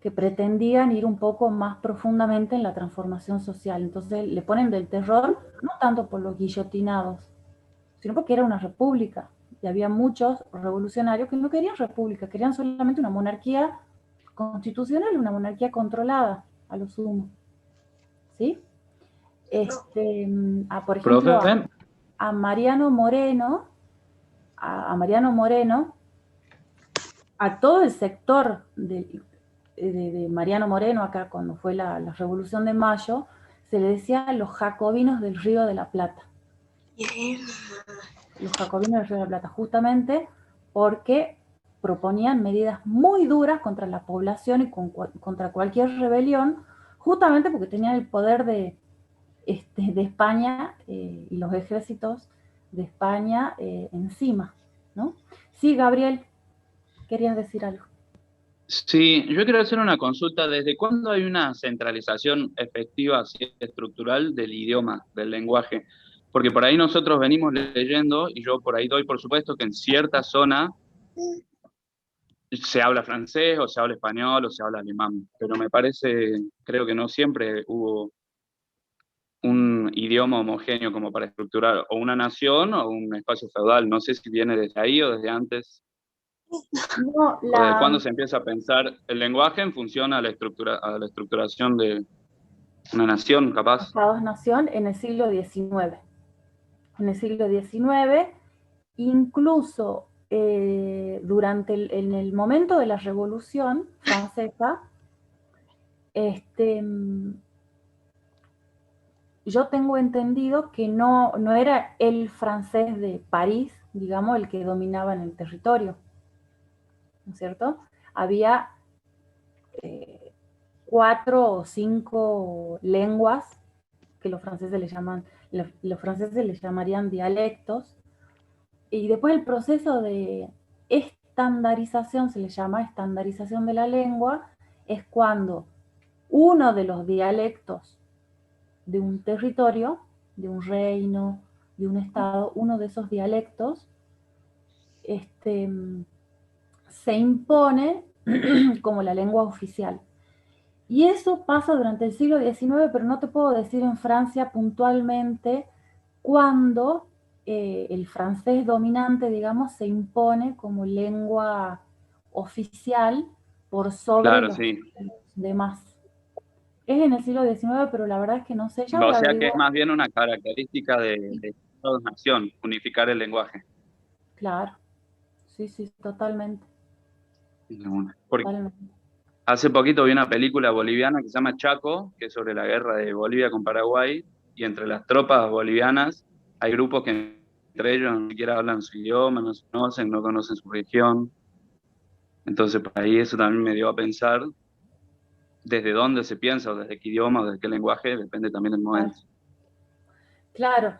que pretendían ir un poco más profundamente en la transformación social. Entonces le ponen del terror, no tanto por los guillotinados, sino porque era una república. Y había muchos revolucionarios que no querían república, querían solamente una monarquía constitucional, una monarquía controlada, a lo sumo. ¿Sí? Por ejemplo, Profe, a Mariano Moreno, a Mariano Moreno, a todo el sector de Mariano Moreno, acá cuando fue la Revolución de Mayo, se le decía los jacobinos del Río de la Plata. Los jacobinos del Río de la Plata, justamente porque proponían medidas muy duras contra la población y contra cualquier rebelión, justamente porque tenían el poder de España y los ejércitos de España encima, ¿no? Sí, Gabriel, querías decir algo. sí, yo quiero hacer una consulta. ¿Desde cuándo hay una centralización efectiva, así, estructural del idioma, del lenguaje? Porque por ahí nosotros venimos leyendo, y yo por ahí doy por supuesto que en cierta zona se habla francés, o se habla español, o se habla alemán, pero me parece, creo que no siempre hubo un idioma homogéneo como para estructurar o una nación o un espacio feudal. No sé si viene desde ahí o desde antes. No, ¿O desde cuándo se empieza a pensar el lenguaje en función a a la estructuración de una nación, capaz? Estados-nación en el siglo XIX. En el siglo XIX, incluso en el momento de la Revolución Francesa, yo tengo entendido que no era el francés de París, digamos, el que dominaba en el territorio, ¿no es cierto? Había 4 o 5 lenguas que los franceses les llamarían dialectos, y después el proceso de estandarización, se le llama estandarización de la lengua, es cuando uno de los dialectos de un territorio, de un reino, de un estado, uno de esos dialectos se impone como la lengua oficial. Y eso pasa durante el siglo XIX, pero no te puedo decir en Francia puntualmente cuándo el francés dominante, digamos, se impone como lengua oficial por sobre Claro, los sí. demás. Es en el siglo XIX, pero la verdad es que no sé, ya voy O a sea que es averiguar. más bien una característica de Estados-nación, unificar el lenguaje. Claro, sí, sí, totalmente, Porque totalmente. hace poquito vi una película boliviana que se llama Chaco, que es sobre la guerra de Bolivia con Paraguay, y entre las tropas bolivianas hay grupos que entre ellos ni siquiera hablan su idioma, no conocen su región. Entonces, por ahí eso también me dio a pensar desde dónde se piensa, o desde qué idioma, o desde qué lenguaje, depende también del Claro. momento. Claro.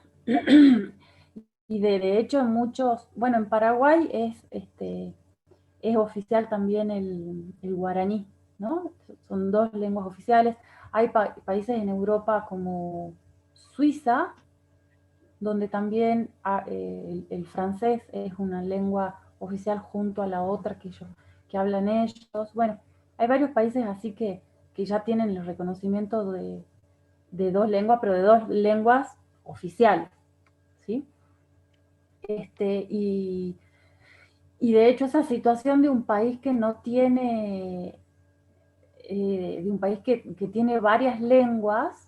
Y de hecho en muchos, bueno, en Paraguay es oficial también el guaraní, ¿no? Son 2 lenguas oficiales. Hay países en Europa como Suiza, donde también el francés es una lengua oficial junto a la otra que hablan ellos. Bueno, hay varios países así que ya tienen el reconocimiento de 2 lenguas, pero de 2 lenguas oficiales, ¿sí? Y de hecho esa situación de un país que no tiene, de un país que tiene varias lenguas,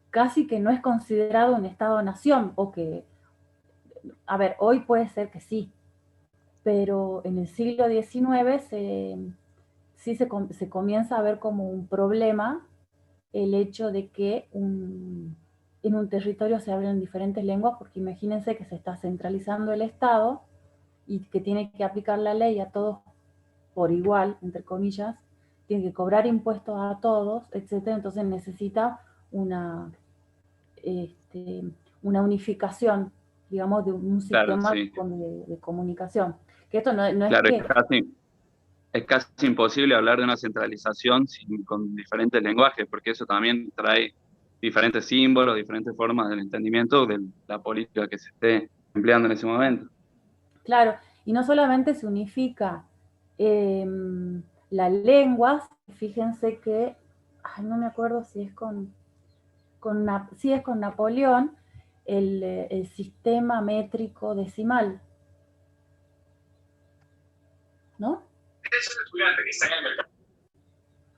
casi que no es considerado un Estado-nación, o que, a ver, hoy puede ser que sí, pero en el siglo XIX sí se comienza a ver como un problema el hecho de que en un territorio se hablen diferentes lenguas, porque imagínense que se está centralizando el Estado y que tiene que aplicar la ley a todos por igual, entre comillas, tiene que cobrar impuestos a todos, etcétera. Entonces necesita una, una unificación, digamos, de un Claro, sistema sí. de comunicación. Que esto no es Claro, que... es casi imposible hablar de una centralización con diferentes lenguajes, porque eso también trae diferentes símbolos, diferentes formas del entendimiento de la política que se esté empleando en ese momento. Claro, y no solamente se unifica la lengua, fíjense que, ay, no me acuerdo si es si es con Napoleón, el sistema métrico decimal, ¿no?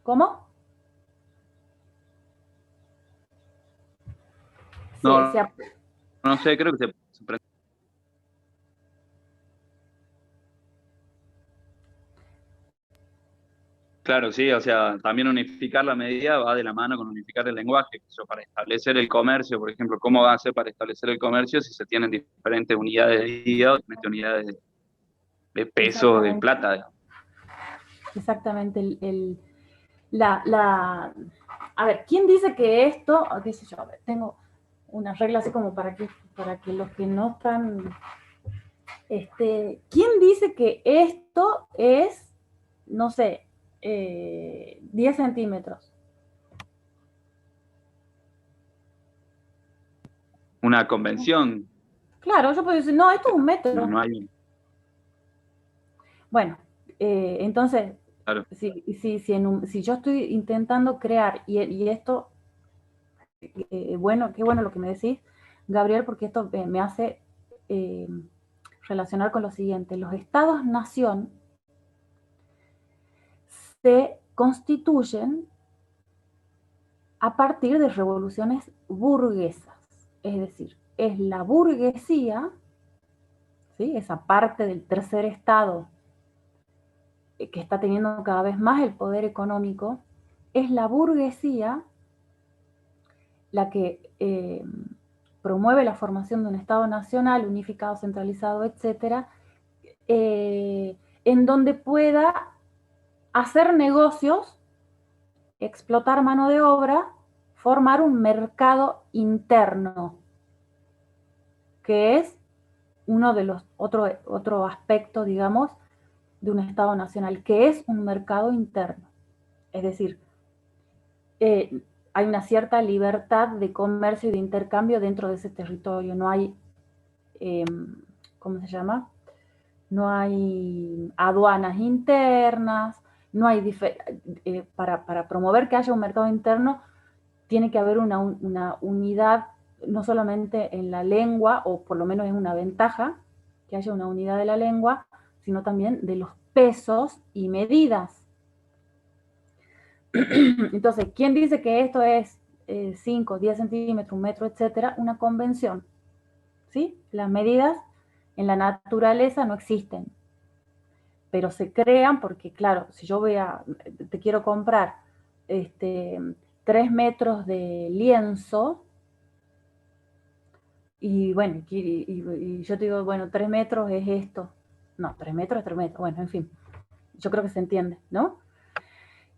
¿Cómo? No, Se, no sé, creo que claro, sí, o sea, también unificar la medida va de la mano con unificar el lenguaje. Eso para establecer el comercio, por ejemplo, ¿cómo va a ser para establecer el comercio si se tienen diferentes unidades de día o diferentes unidades de peso, de exactamente, plata, digamos? exactamente. A ver, ¿quién dice que esto, qué sé yo, a ver, tengo una regla así como para que los que no están, ¿quién dice que esto es, no sé, 10 centímetros? Una convención, Claro, yo puedo decir, no, esto es un no, metro. no hay, Bueno, entonces, claro. si yo estoy intentando crear, y esto, bueno, qué bueno lo que me decís, Gabriel, porque esto me hace relacionar con lo siguiente. Los estados-nación se constituyen a partir de revoluciones burguesas. Es decir, es la burguesía, ¿sí?, esa parte del tercer estado que está teniendo cada vez más el poder económico, es la burguesía la que promueve la formación de un Estado nacional, unificado, centralizado, etcétera, en donde pueda hacer negocios, explotar mano de obra, formar un mercado interno, que es uno de los otro aspecto, digamos, de un Estado nacional, que es un mercado interno. Es decir, hay una cierta libertad de comercio y de intercambio dentro de ese territorio. No hay, ¿cómo se llama? No hay aduanas internas, no hay para promover que haya un mercado interno, tiene que haber una unidad, no solamente en la lengua, o por lo menos es una ventaja que haya una unidad de la lengua, sino también de los pesos y medidas. Entonces, ¿quién dice que esto es 5, 10 centímetros, un metro, etcétera? Una convención, ¿sí? Las medidas en la naturaleza no existen, pero se crean porque, claro, si yo te quiero comprar 3 metros de lienzo, y bueno, y yo te digo, bueno, 3 metros es esto. No, 3 metros es 3 metros. Bueno, en fin, yo creo que se entiende, ¿no?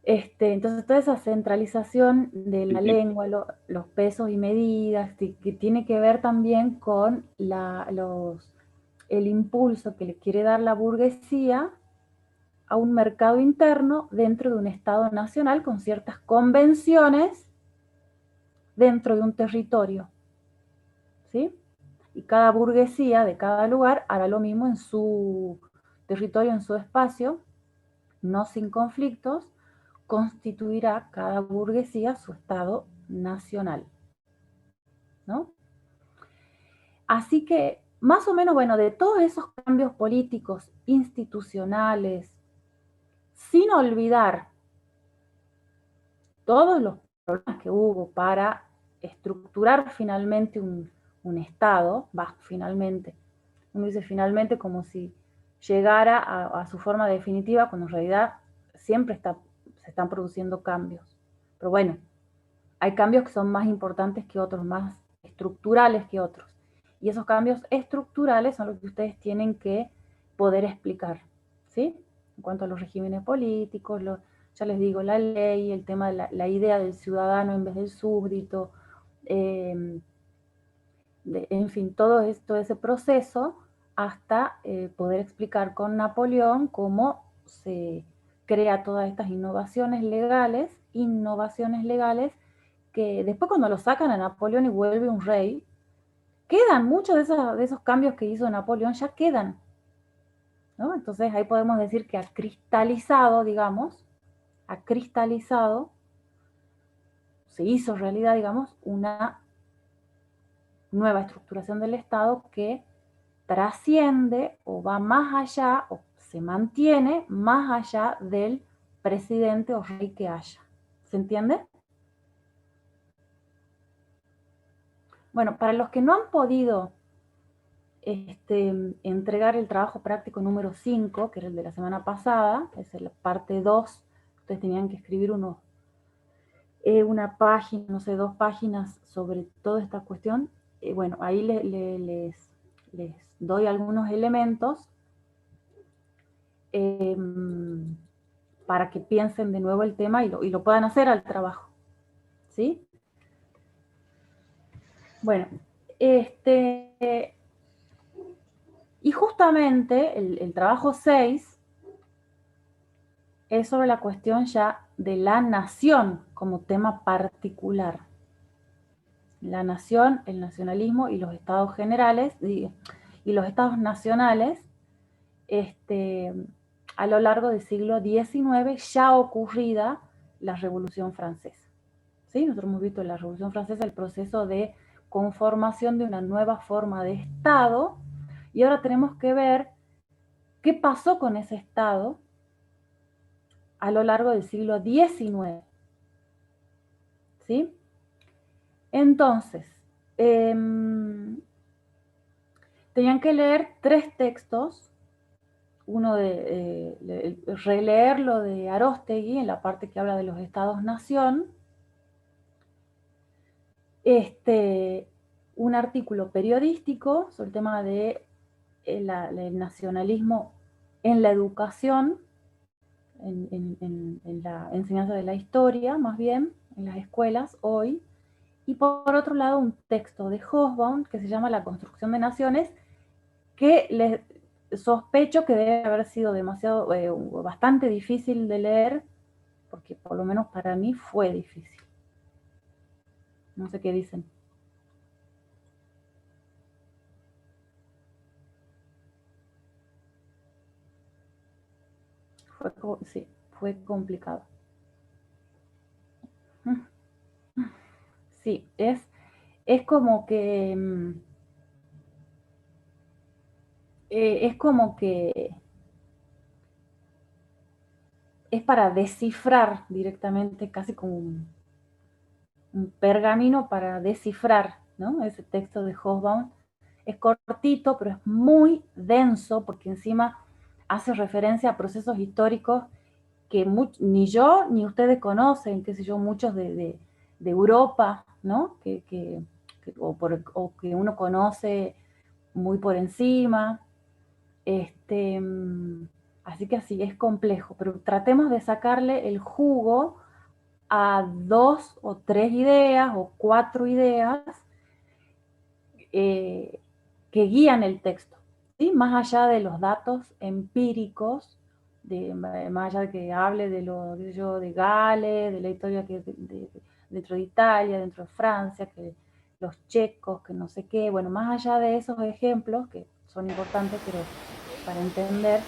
Entonces, toda esa centralización de la lengua, los pesos y medidas, que tiene que ver también con el impulso que le quiere dar la burguesía a un mercado interno dentro de un Estado nacional con ciertas convenciones dentro de un territorio, ¿sí? Y cada burguesía de cada lugar hará lo mismo en su territorio, en su espacio, no sin conflictos, constituirá cada burguesía su Estado nacional, ¿no? Así que, más o menos, bueno, de todos esos cambios políticos, institucionales, sin olvidar todos los problemas que hubo para estructurar finalmente un Estado, finalmente, uno dice finalmente como si llegara a su forma definitiva, cuando en realidad siempre se están produciendo cambios. Pero bueno, hay cambios que son más importantes que otros, más estructurales que otros. Y esos cambios estructurales son los que ustedes tienen que poder explicar, ¿sí? En cuanto a los regímenes políticos, ya les digo, la ley, el tema de la idea del ciudadano en vez del súbdito, en fin, todo ese proceso hasta poder explicar con Napoleón cómo se crea todas estas innovaciones legales que después cuando lo sacan a Napoleón y vuelve un rey, quedan muchos de esos cambios que hizo Napoleón, ya quedan, ¿no? Entonces ahí podemos decir que ha cristalizado, digamos, se hizo realidad, digamos, una nueva estructuración del Estado que trasciende o va más allá o se mantiene más allá del presidente o rey que haya. ¿Se entiende? Bueno, para los que no han podido entregar el trabajo práctico número 5, que era el de la semana pasada, que es la parte 2, ustedes tenían que escribir una página, no sé, 2 páginas sobre toda esta cuestión. Bueno, ahí les doy algunos elementos para que piensen de nuevo el tema y lo puedan hacer al trabajo, ¿sí? Bueno, y justamente el trabajo 6 es sobre la cuestión ya de la nación como tema particular. La nación, el nacionalismo y los estados generales y los estados nacionales a lo largo del siglo XIX, ya ocurrida la Revolución Francesa. ¿Sí? Nosotros hemos visto en la Revolución Francesa el proceso de conformación de una nueva forma de Estado, y ahora tenemos que ver qué pasó con ese Estado a lo largo del siglo XIX. ¿Sí? Entonces, tenían que leer 3 textos, uno releer lo de Aróstegui en la parte que habla de los estados-nación, un artículo periodístico sobre el tema de el nacionalismo en la educación, en la enseñanza de la historia, más bien, en las escuelas hoy, y por otro lado un texto de Hobsbawm que se llama La construcción de naciones, que les sospecho que debe haber sido bastante difícil de leer, porque por lo menos para mí fue difícil. No sé qué dicen. Sí, fue complicado. Sí, es como que es para descifrar directamente, casi como un pergamino para descifrar, ¿no? Ese texto de Hobsbawm es cortito, pero es muy denso, porque encima hace referencia a procesos históricos que ni yo ni ustedes conocen, qué sé yo, muchos de Europa, ¿no? O que uno conoce muy por encima. Así que así, es complejo, pero tratemos de sacarle el jugo a 2 o 3 ideas o 4 ideas que guían el texto, ¿sí? Más allá de los datos empíricos, más allá de que hable de Gales, de la historia dentro de Italia, dentro de Francia, que los checos, que no sé qué, bueno, más allá de esos ejemplos que son importantes para entender,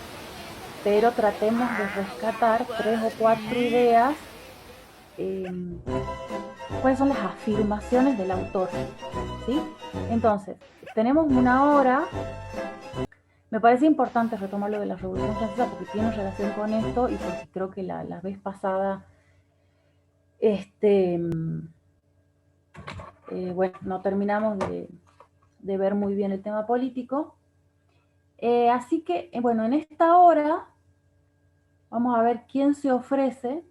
pero tratemos de rescatar 3 o 4 ideas. ¿Cuáles son las afirmaciones del autor? ¿Sí? Entonces, tenemos una hora. Me parece importante retomar lo de la Revolución Francesa porque tiene relación con esto y porque creo que la vez pasada bueno, no terminamos de ver muy bien el tema político. Así que, bueno, en esta hora Vamos a ver quién se ofrece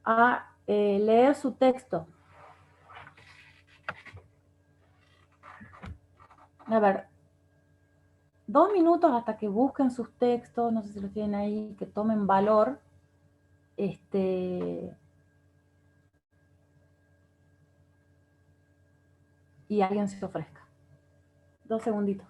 a leer su texto. A ver, 2 minutos hasta que busquen sus textos, no sé si los tienen ahí, que tomen valor. Y alguien se ofrezca. 2 segunditos.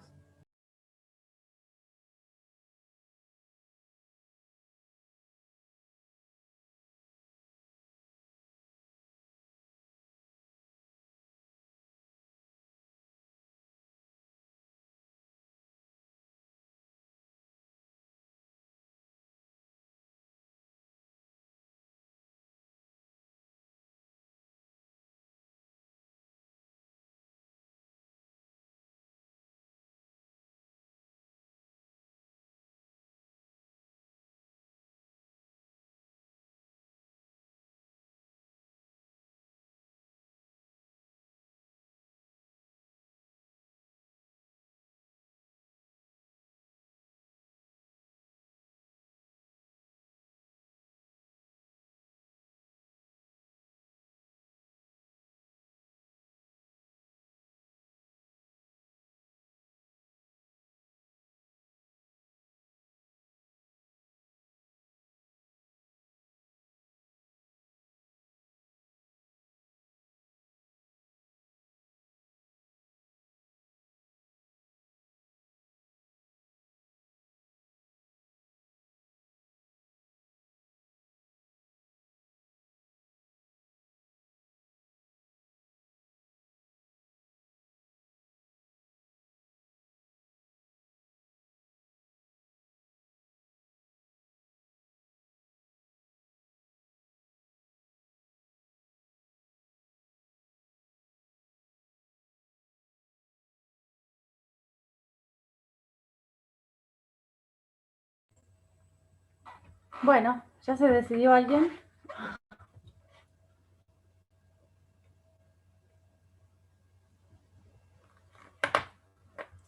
Bueno, ¿ya se decidió alguien?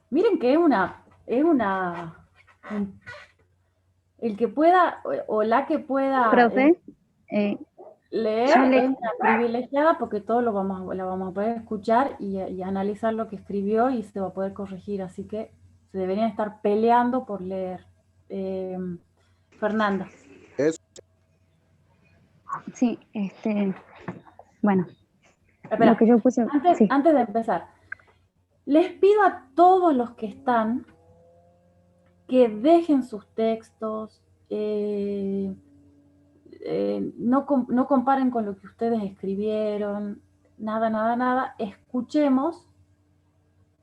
Miren que el que pueda o la que pueda Profe, leer es una privilegiada porque todos la vamos a poder escuchar y analizar lo que escribió y se va a poder corregir, así que se deberían estar peleando por leer. Fernanda. sí, bueno, Espera, lo que yo puse, sí. antes de empezar, les pido a todos los que están que dejen sus textos, no comparen con lo que ustedes escribieron, nada, escuchemos,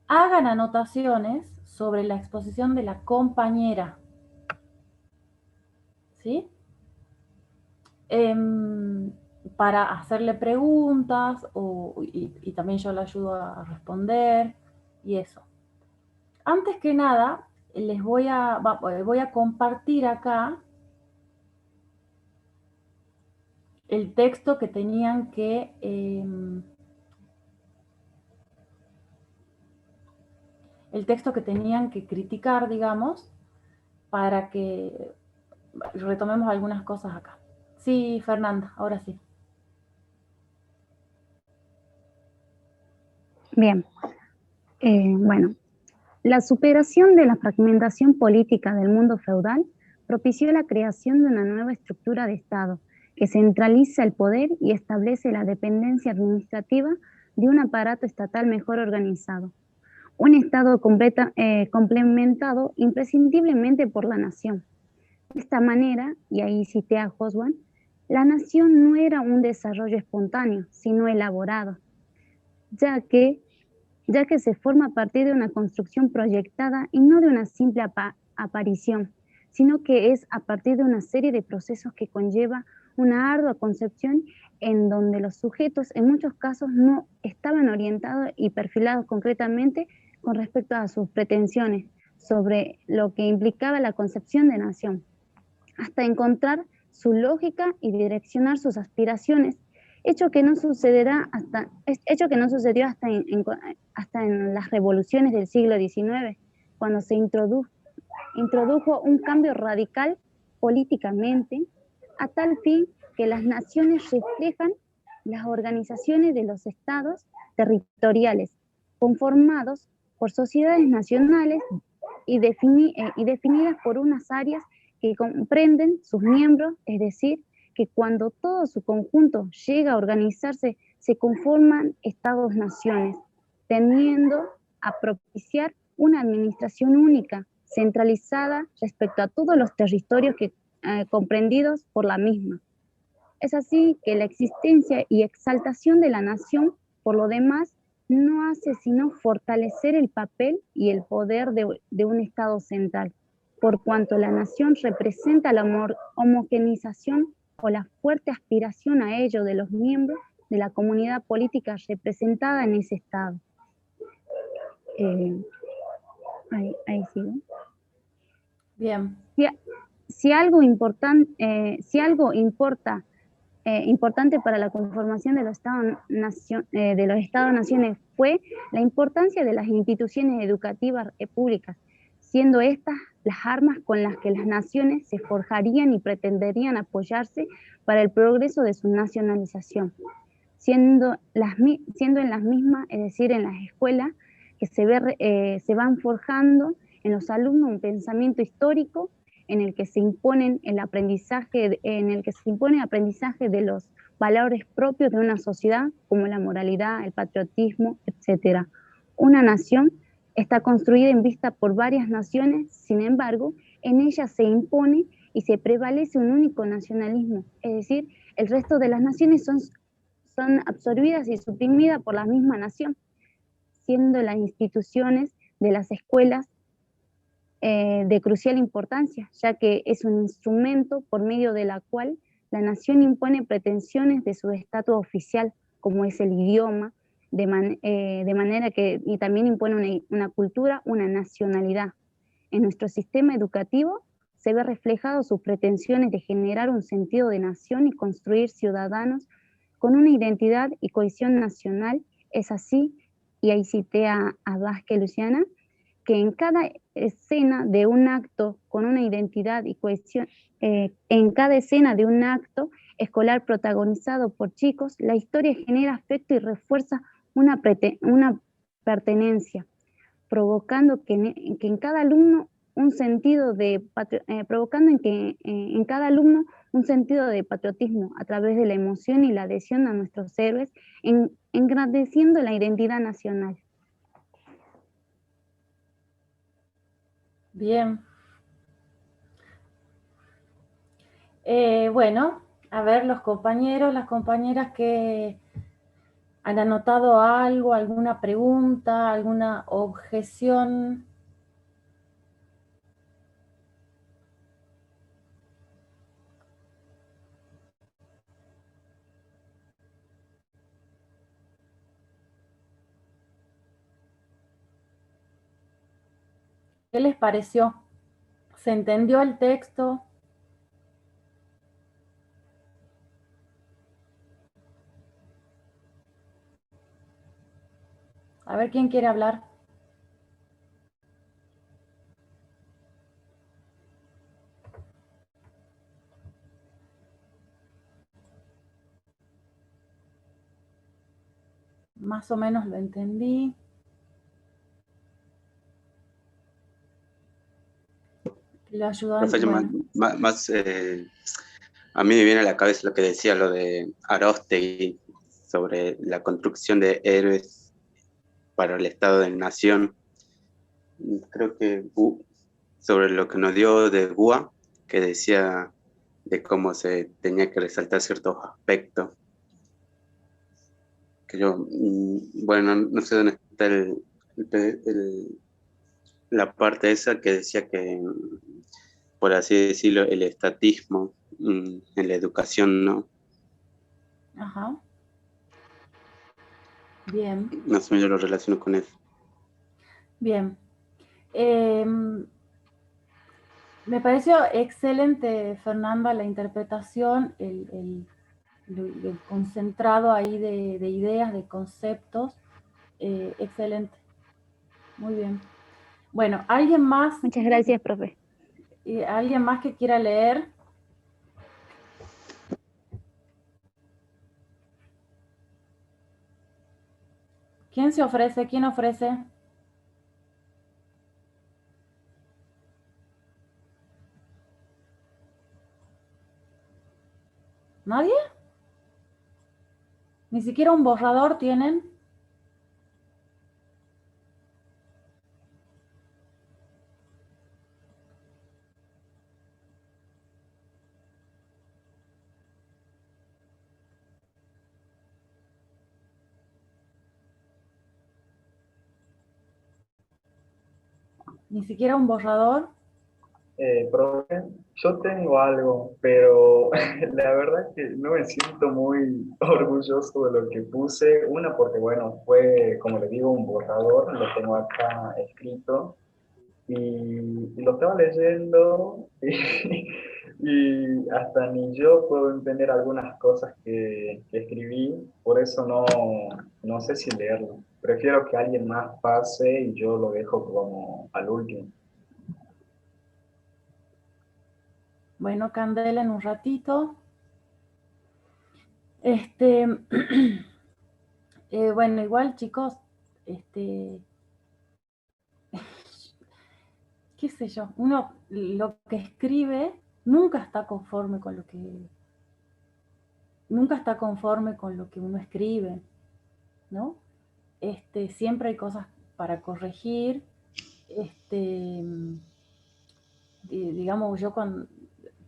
hagan anotaciones sobre la exposición de la compañera, ¿sí? Para hacerle preguntas y también yo le ayudo a responder y eso. Antes que nada, voy a compartir acá el texto que tenían que criticar, digamos, para que retomemos algunas cosas acá. Sí, Fernanda, ahora sí. Bien, bueno, la superación de la fragmentación política del mundo feudal propició la creación de una nueva estructura de Estado que centraliza el poder y establece la dependencia administrativa de un aparato estatal mejor organizado. Un Estado complementado imprescindiblemente por la nación. De esta manera, y ahí cité a Hobsbawm, la nación no era un desarrollo espontáneo, sino elaborado, ya que se forma a partir de una construcción proyectada y no de una simple aparición, sino que es a partir de una serie de procesos que conlleva una ardua concepción en donde los sujetos en muchos casos no estaban orientados y perfilados concretamente con respecto a sus pretensiones sobre lo que implicaba la concepción de nación, hasta encontrar su lógica y direccionar sus aspiraciones, hecho que no sucedió hasta en las revoluciones del siglo XIX, cuando se introdujo un cambio radical políticamente, a tal fin que las naciones reflejan las organizaciones de los estados territoriales, conformados por sociedades nacionales y definidas por unas áreas que comprenden sus miembros, es decir, que cuando todo su conjunto llega a organizarse, se conforman estados-naciones, tendiendo a propiciar una administración única, centralizada respecto a todos los territorios comprendidos por la misma. Es así que la existencia y exaltación de la nación, por lo demás, no hace sino fortalecer el papel y el poder de un Estado central, por cuanto la nación representa la homogeneización o la fuerte aspiración a ello de los miembros de la comunidad política representada en ese Estado. Ahí sigo. Bien. Si algo importante para la conformación de los Estados-naciones fue la importancia de las instituciones educativas públicas, siendo estas las armas con las que las naciones se forjarían y pretenderían apoyarse para el progreso de su nacionalización, siendo en las mismas, es decir, en las escuelas, que se van forjando en los alumnos un pensamiento histórico en el que se impone el aprendizaje de los valores propios de una sociedad, como la moralidad, el patriotismo, etc. Una nación está construida en vista por varias naciones, sin embargo, en ella se impone y se prevalece un único nacionalismo, es decir, el resto de las naciones son absorbidas y suprimidas por la misma nación, siendo las instituciones de las escuelas de crucial importancia, ya que es un instrumento por medio de la cual la nación impone pretensiones de su estatus oficial, como es el idioma, de manera que y también impone una cultura, una nacionalidad. En nuestro sistema educativo se ve reflejado sus pretensiones de generar un sentido de nación y construir ciudadanos con una identidad y cohesión nacional. Es así, y ahí cité a Vázquez Luciana, que en cada escena de un acto con una identidad y cohesión, en cada escena de un acto escolar protagonizado por chicos, la historia genera afecto y refuerza una pertenencia, provocando que en cada alumno un sentido de patriotismo a través de la emoción y la adhesión a nuestros héroes, engrandeciendo la identidad nacional. Bien. Bueno, a ver los compañeros, las compañeras que han anotado algo, alguna pregunta, alguna objeción. ¿Qué les pareció? ¿Se entendió el texto? A ver quién quiere hablar. Más o menos lo entendí. Lo ayudan. Profe, Bueno. A mí me viene a la cabeza lo que decía lo de Aróstegui sobre la construcción de héroes para el Estado de Nación. Creo que sobre lo que nos dio de Gua, que decía de cómo se tenía que resaltar ciertos aspectos. Que yo, bueno, no sé dónde está la parte esa que decía que, por así decirlo, el estatismo en la educación, ¿no? Ajá. Bien. Más o menos yo lo relaciono con eso. Bien. Me pareció excelente, Fernanda, la interpretación, el concentrado ahí de ideas, de conceptos. Excelente. Muy bien. Bueno, ¿alguien más? Muchas gracias, profe. ¿Alguien más que quiera leer? ¿Quién se ofrece? ¿Quién ofrece? ¿Nadie? ¿Ni siquiera un borrador tienen? ¿Ni siquiera un borrador? Profe, yo tengo algo, pero la verdad que no me siento muy orgulloso de lo que puse. Una, porque bueno, fue, como le digo, un borrador, lo tengo acá escrito y lo estaba leyendo y hasta ni yo puedo entender algunas cosas que escribí, por eso no sé si leerlo. Prefiero que alguien más pase y yo lo dejo como al último. Bueno, Candela, en un ratito. Este, bueno, igual, chicos, qué sé yo, uno lo que escribe nunca está conforme con lo que uno escribe, ¿no? Siempre hay cosas para corregir. Digamos, yo cuando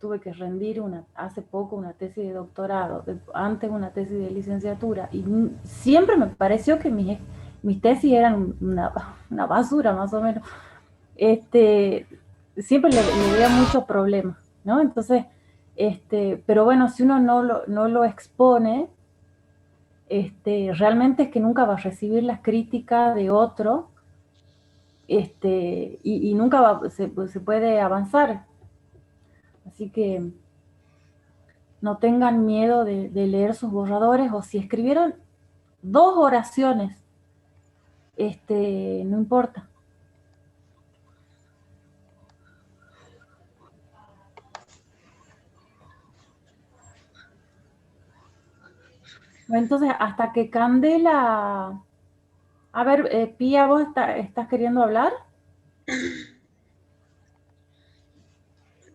tuve que rendir hace poco una tesis de doctorado, antes una tesis de licenciatura, y siempre me pareció que mis tesis eran una basura, más o menos. Siempre le veía muchos problemas, ¿no? Entonces, pero bueno, si uno no lo expone, realmente es que nunca va a recibir las críticas de otro, y nunca se puede avanzar. Así que no tengan miedo de leer sus borradores, o si escribieron 2 oraciones, no importa. Entonces, hasta que Candela... A ver, Pía, ¿vos estás queriendo hablar?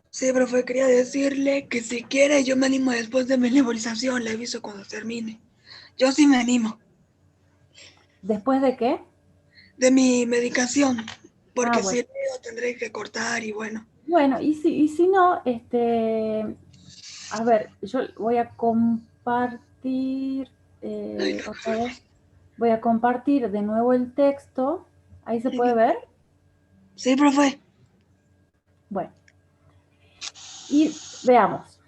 Sí, profe, quería decirle que si quiere yo me animo después de mi nebulización, le aviso cuando termine. Yo sí me animo. ¿Después de qué? De mi medicación, porque si Bueno. leo tendré que cortar y bueno. Bueno, y si no, a ver, yo voy a compartir otra vez. Voy a compartir de nuevo el texto. ¿Ahí se puede ver? Sí, profe. Bueno. Y veamos.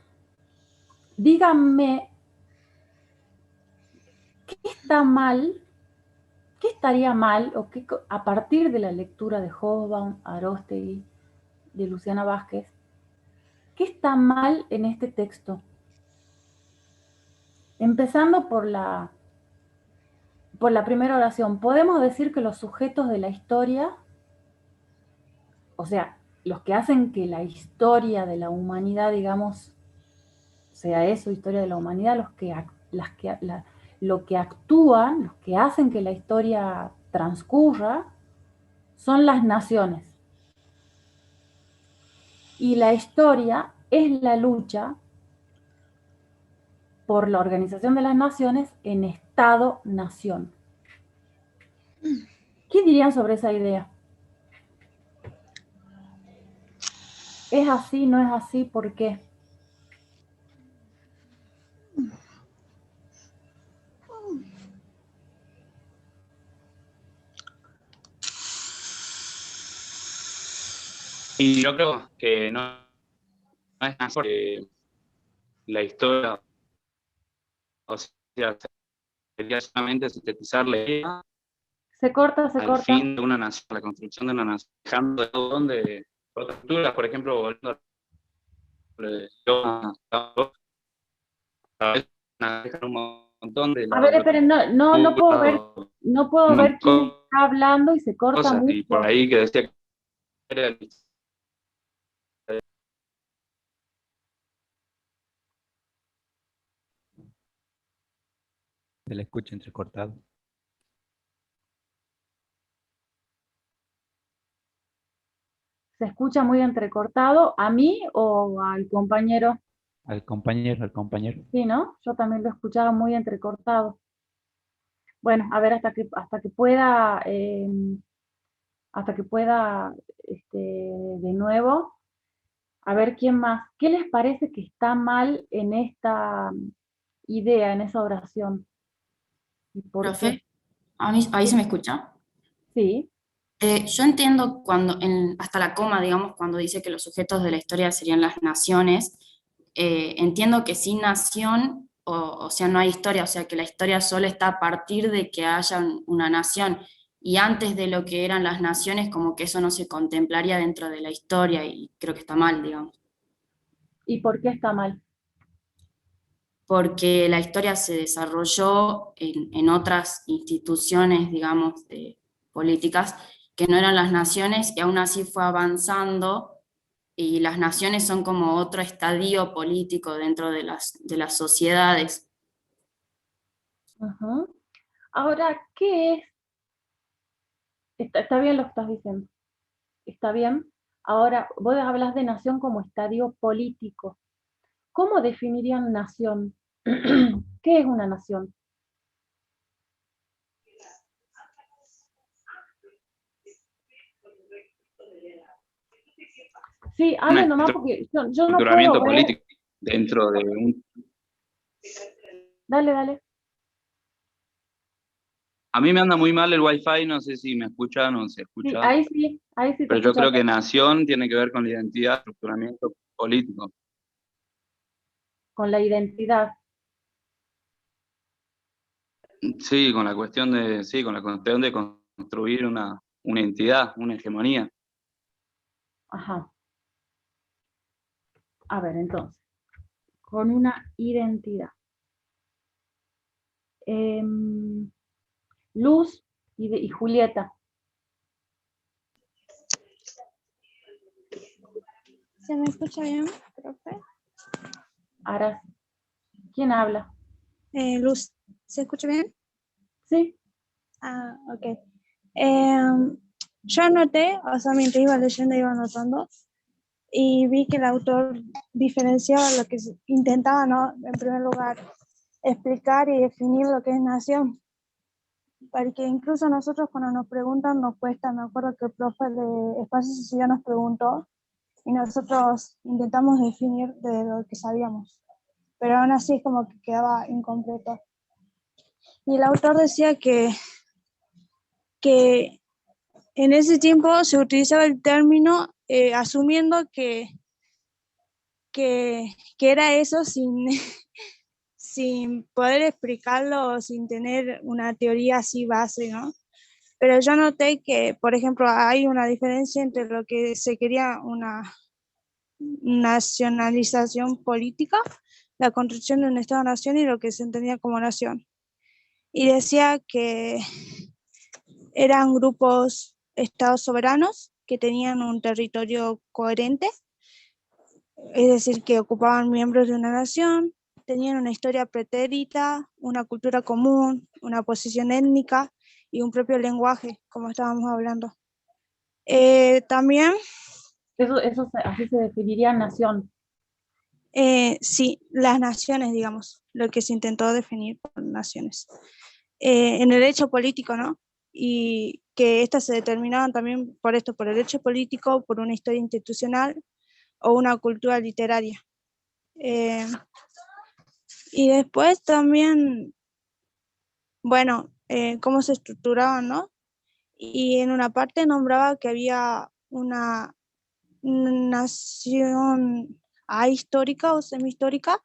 Díganme, ¿qué está mal? ¿Qué estaría mal? O qué, a partir de la lectura de Hobsbawm, Aróstegui, de Luciana Vázquez, ¿qué está mal en este texto? Empezando por la primera oración. Podemos decir que los sujetos de la historia, o sea, los que hacen que la historia de la humanidad, digamos, sea eso, historia de la humanidad, lo que actúan, los que hacen que la historia transcurra, son las naciones. Y la historia es la lucha por la organización de las naciones en Estado-nación. ¿Qué dirían sobre esa idea? ¿Es así? ¿No es así? ¿Por qué? Y yo creo que no es más porque la historia, o sea, sería solamente sintetizar la idea Se corta, se al corta. fin de una nación, la construcción de una nación, dejando de lado donde otras culturas, por ejemplo, volviendo a dejan un montón de A ver, esperen, no puedo ver, quién está hablando y se corta cosas, y por mucho. ahí que decía que era Se le escucha entrecortado. Se escucha muy entrecortado, ¿a mí o al compañero? Al compañero, al compañero. Sí, ¿no? Yo también lo escuchaba muy entrecortado. Bueno, a ver, hasta que pueda, de nuevo, a ver quién más. ¿Qué les parece que está mal en esta idea, en esa oración? ¿Y por qué? Profe, ahí se me escucha. Sí, Yo entiendo hasta la coma, digamos, cuando dice que los sujetos de la historia serían las naciones, entiendo que sin nación, o sea, no hay historia, o sea, que la historia solo está a partir de que haya una nación, y antes de lo que eran las naciones, como que eso no se contemplaría dentro de la historia, y creo que está mal, digamos, ¿y por qué está mal? porque la historia se desarrolló en otras instituciones, digamos, políticas, que no eran las naciones, y aún así fue avanzando, y las naciones son como otro estadio político dentro de las sociedades. Ujú. Ahora, ¿qué es? Está bien lo que estás diciendo, está bien. Ahora, vos hablas de nación como estadio político. ¿Cómo definirían nación? ¿Qué es una nación? Sí, Un hablen nomás porque yo no estructuramiento puedo ver. político dentro de un... Dale, dale. A mí me anda muy mal el wifi, no sé si me escuchan o se Sí, escucha, ahí sí te pero yo escucho creo bien. que nación tiene que ver con la identidad, estructuramiento político. Con la identidad. Sí, con la cuestión de, sí, con la cuestión de construir una entidad, una hegemonía. Ajá. A ver, entonces, con una identidad. Em, Luz y Julieta. ¿Se me escucha bien, profe? Ahora, ¿quién habla? Luz, ¿se escucha bien? Sí. Ah, ok. Yo anoté, o sea, mientras iba leyendo, iba anotando, y vi que el autor diferenciaba lo que intentaba, ¿no? En primer lugar, explicar y definir lo que es nación. Porque incluso nosotros cuando nos preguntan nos cuesta, me acuerdo que el profe de Espacio Social nos preguntó, y nosotros intentamos definir de lo que sabíamos, pero aún así es como que quedaba incompleto. Y el autor decía que en ese tiempo se utilizaba el término asumiendo que era eso sin poder explicarlo, sin tener una teoría así base, ¿no? Pero yo noté que, por ejemplo, hay una diferencia entre lo que se quería una nacionalización política, la construcción de un Estado-nación y lo que se entendía como nación. Y decía que eran grupos, estados soberanos que tenían un territorio coherente, es decir, que ocupaban miembros de una nación, tenían una historia pretérita, una cultura común, una posición étnica y un propio lenguaje, como estábamos hablando. También... Así se definiría nación. Sí, las naciones, digamos, lo que se intentó definir por naciones. En el hecho político, ¿no? Y que estas se determinaban también por esto, por el hecho político, por una historia institucional o una cultura literaria. Y después también, bueno, cómo se estructuraban, ¿no? Y en una parte nombraba que había una nación ahistórica o semihistórica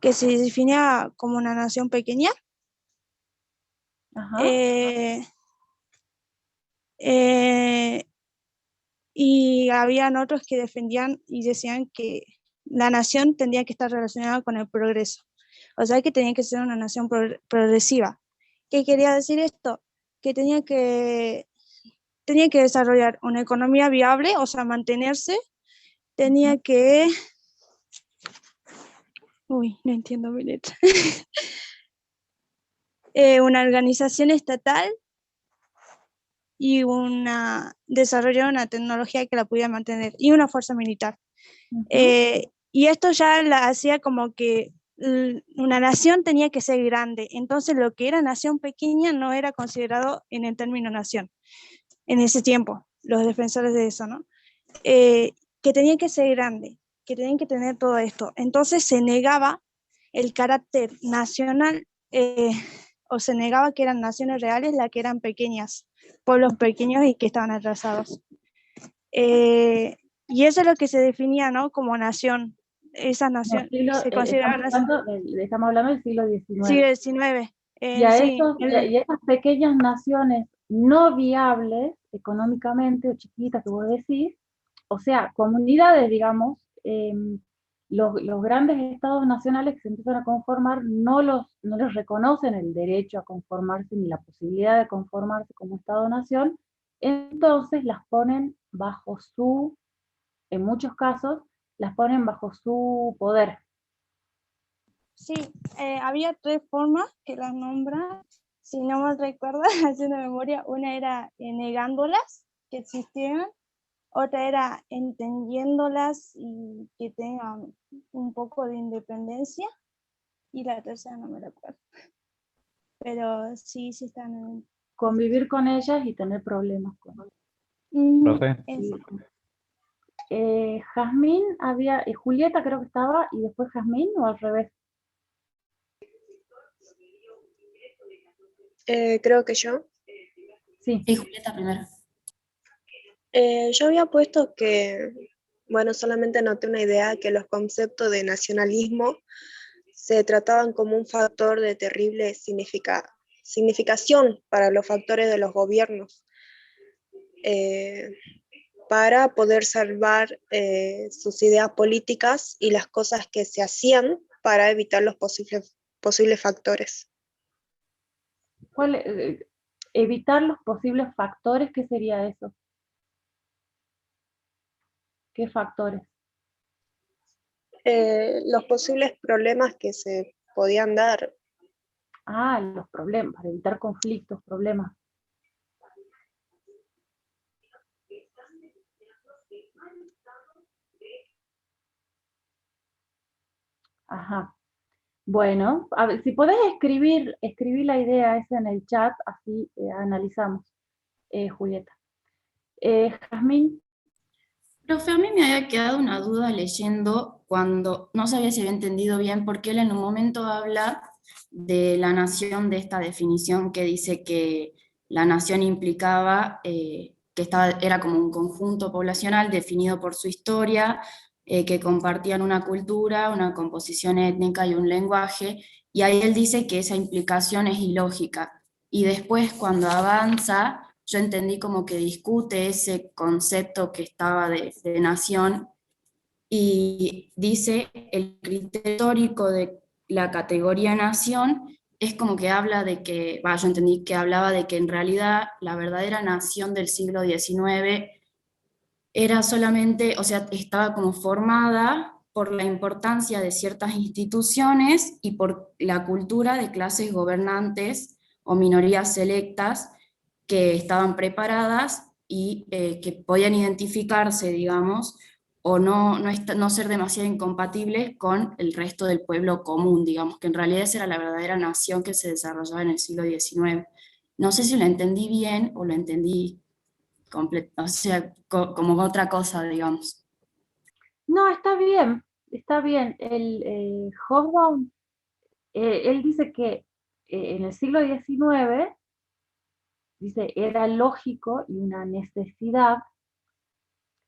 que se definía como una nación pequeña. Ajá. Y habían otros que defendían y decían que la nación tendría que estar relacionada con el progreso, o sea que tenía que ser una nación progresiva. ¿Qué quería decir esto? Que tenía que desarrollar una economía viable, o sea, mantenerse, tenía que... Uy, no entiendo mi letra. Una organización estatal y desarrollar una tecnología que la pudiera mantener y una fuerza militar. Y esto ya la hacía como que una nación tenía que ser grande, entonces lo que era nación pequeña no era considerado en el término nación, en ese tiempo, los defensores de eso, ¿no? Que tenía que ser grande, que tenían que tener todo esto. Entonces se negaba el carácter nacional, o se negaba que eran naciones reales las que eran pequeñas, pueblos pequeños y que estaban atrasados. Y eso es lo que se definía, ¿no? Como nación. Esa nación se consideraba nación. Estamos hablando del siglo XIX. Siglo XIX. Y esas pequeñas naciones no viables económicamente o chiquitas que vos decís, o sea, comunidades, digamos, los grandes estados nacionales que se empiezan a conformar no les reconocen el derecho a conformarse ni la posibilidad de conformarse como estado-nación, entonces las ponen bajo en muchos casos, las ponen bajo su poder. Sí, había 3 formas que las nombran, si no me recuerdo, haciendo memoria. Una era negándolas, que existían, otra era entendiéndolas y que tengan un poco de independencia, y la tercera no me recuerdo. Pero sí están en... Convivir con ellas y tener problemas con Profe. Jazmín Julieta creo que estaba, y después Jazmín, o al revés. Creo que yo. Sí. Sí, Julieta primero. Yo había puesto que, bueno, solamente anoté una idea, que los conceptos de nacionalismo se trataban como un factor de terrible significación para los factores de los gobiernos, para poder salvar sus ideas políticas y las cosas que se hacían para evitar los posibles factores. Evitar los posibles factores, ¿qué sería eso? ¿Qué factores? Los posibles problemas que se podían dar. Los problemas, para evitar conflictos, problemas. Ajá. Bueno, a ver, si podés escribir la idea esa en el chat, así analizamos, Julieta. Jazmín. Profe, a mí me había quedado una duda leyendo cuando no sabía si había entendido bien, porque él en un momento habla de la nación, de esta definición que dice que la nación implicaba que era como un conjunto poblacional definido por su historia, que compartían una cultura, una composición étnica y un lenguaje, y ahí él dice que esa implicación es ilógica. Y después cuando avanza, yo entendí como que discute ese concepto que estaba de nación, y dice el criterio histórico de la categoría nación es como que habla de que, yo entendí que hablaba de que en realidad la verdadera nación del siglo XIX era solamente, o sea, estaba como formada por la importancia de ciertas instituciones y por la cultura de clases gobernantes o minorías selectas que estaban preparadas y que podían identificarse, digamos, o no ser demasiado incompatibles con el resto del pueblo común, digamos, que en realidad esa era la verdadera nación que se desarrollaba en el siglo XIX. No sé si lo entendí bien o lo entendí completo, o sea, como otra cosa, digamos. No, está bien, está bien. Hobsbawm, él dice que en el siglo XIX, dice, era lógico y una necesidad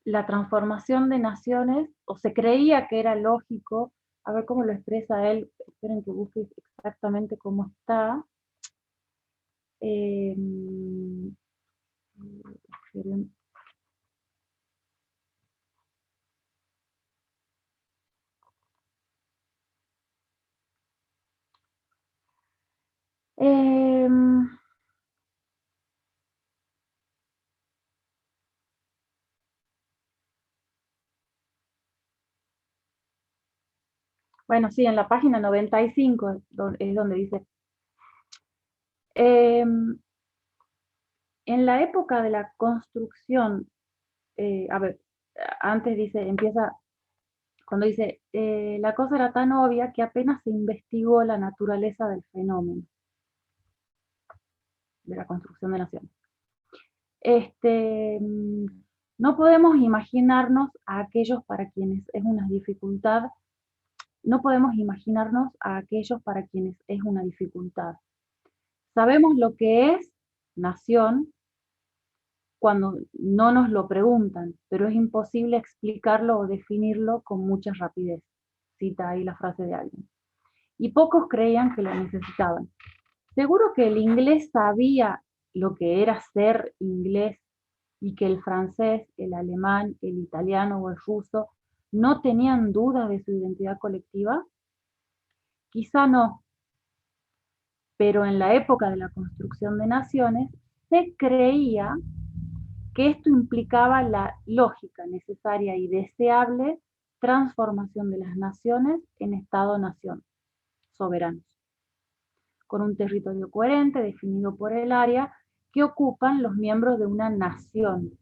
la transformación de naciones, o se creía que era lógico, a ver cómo lo expresa él, esperen que busque exactamente cómo está. Eh, bueno, sí, en la página 95 es donde dice, en la época de la construcción, a ver, antes dice, empieza, cuando dice, la cosa era tan obvia que apenas se investigó la naturaleza del fenómeno de la construcción de naciones. No podemos imaginarnos a aquellos para quienes es una dificultad, no podemos imaginarnos a aquellos para quienes es una dificultad. Sabemos lo que es nación cuando no nos lo preguntan, pero es imposible explicarlo o definirlo con mucha rapidez. Cita ahí la frase de alguien. Y pocos creían que lo necesitaban. Seguro que el inglés sabía lo que era ser inglés y que el francés, el alemán, el italiano o el ruso no tenían dudas de su identidad colectiva. Quizá no, pero en la época de la construcción de naciones se creía que esto implicaba la lógica, necesaria y deseable transformación de las naciones en Estado-nación, soberanos, con un territorio coherente definido por el área que ocupan los miembros de una nación,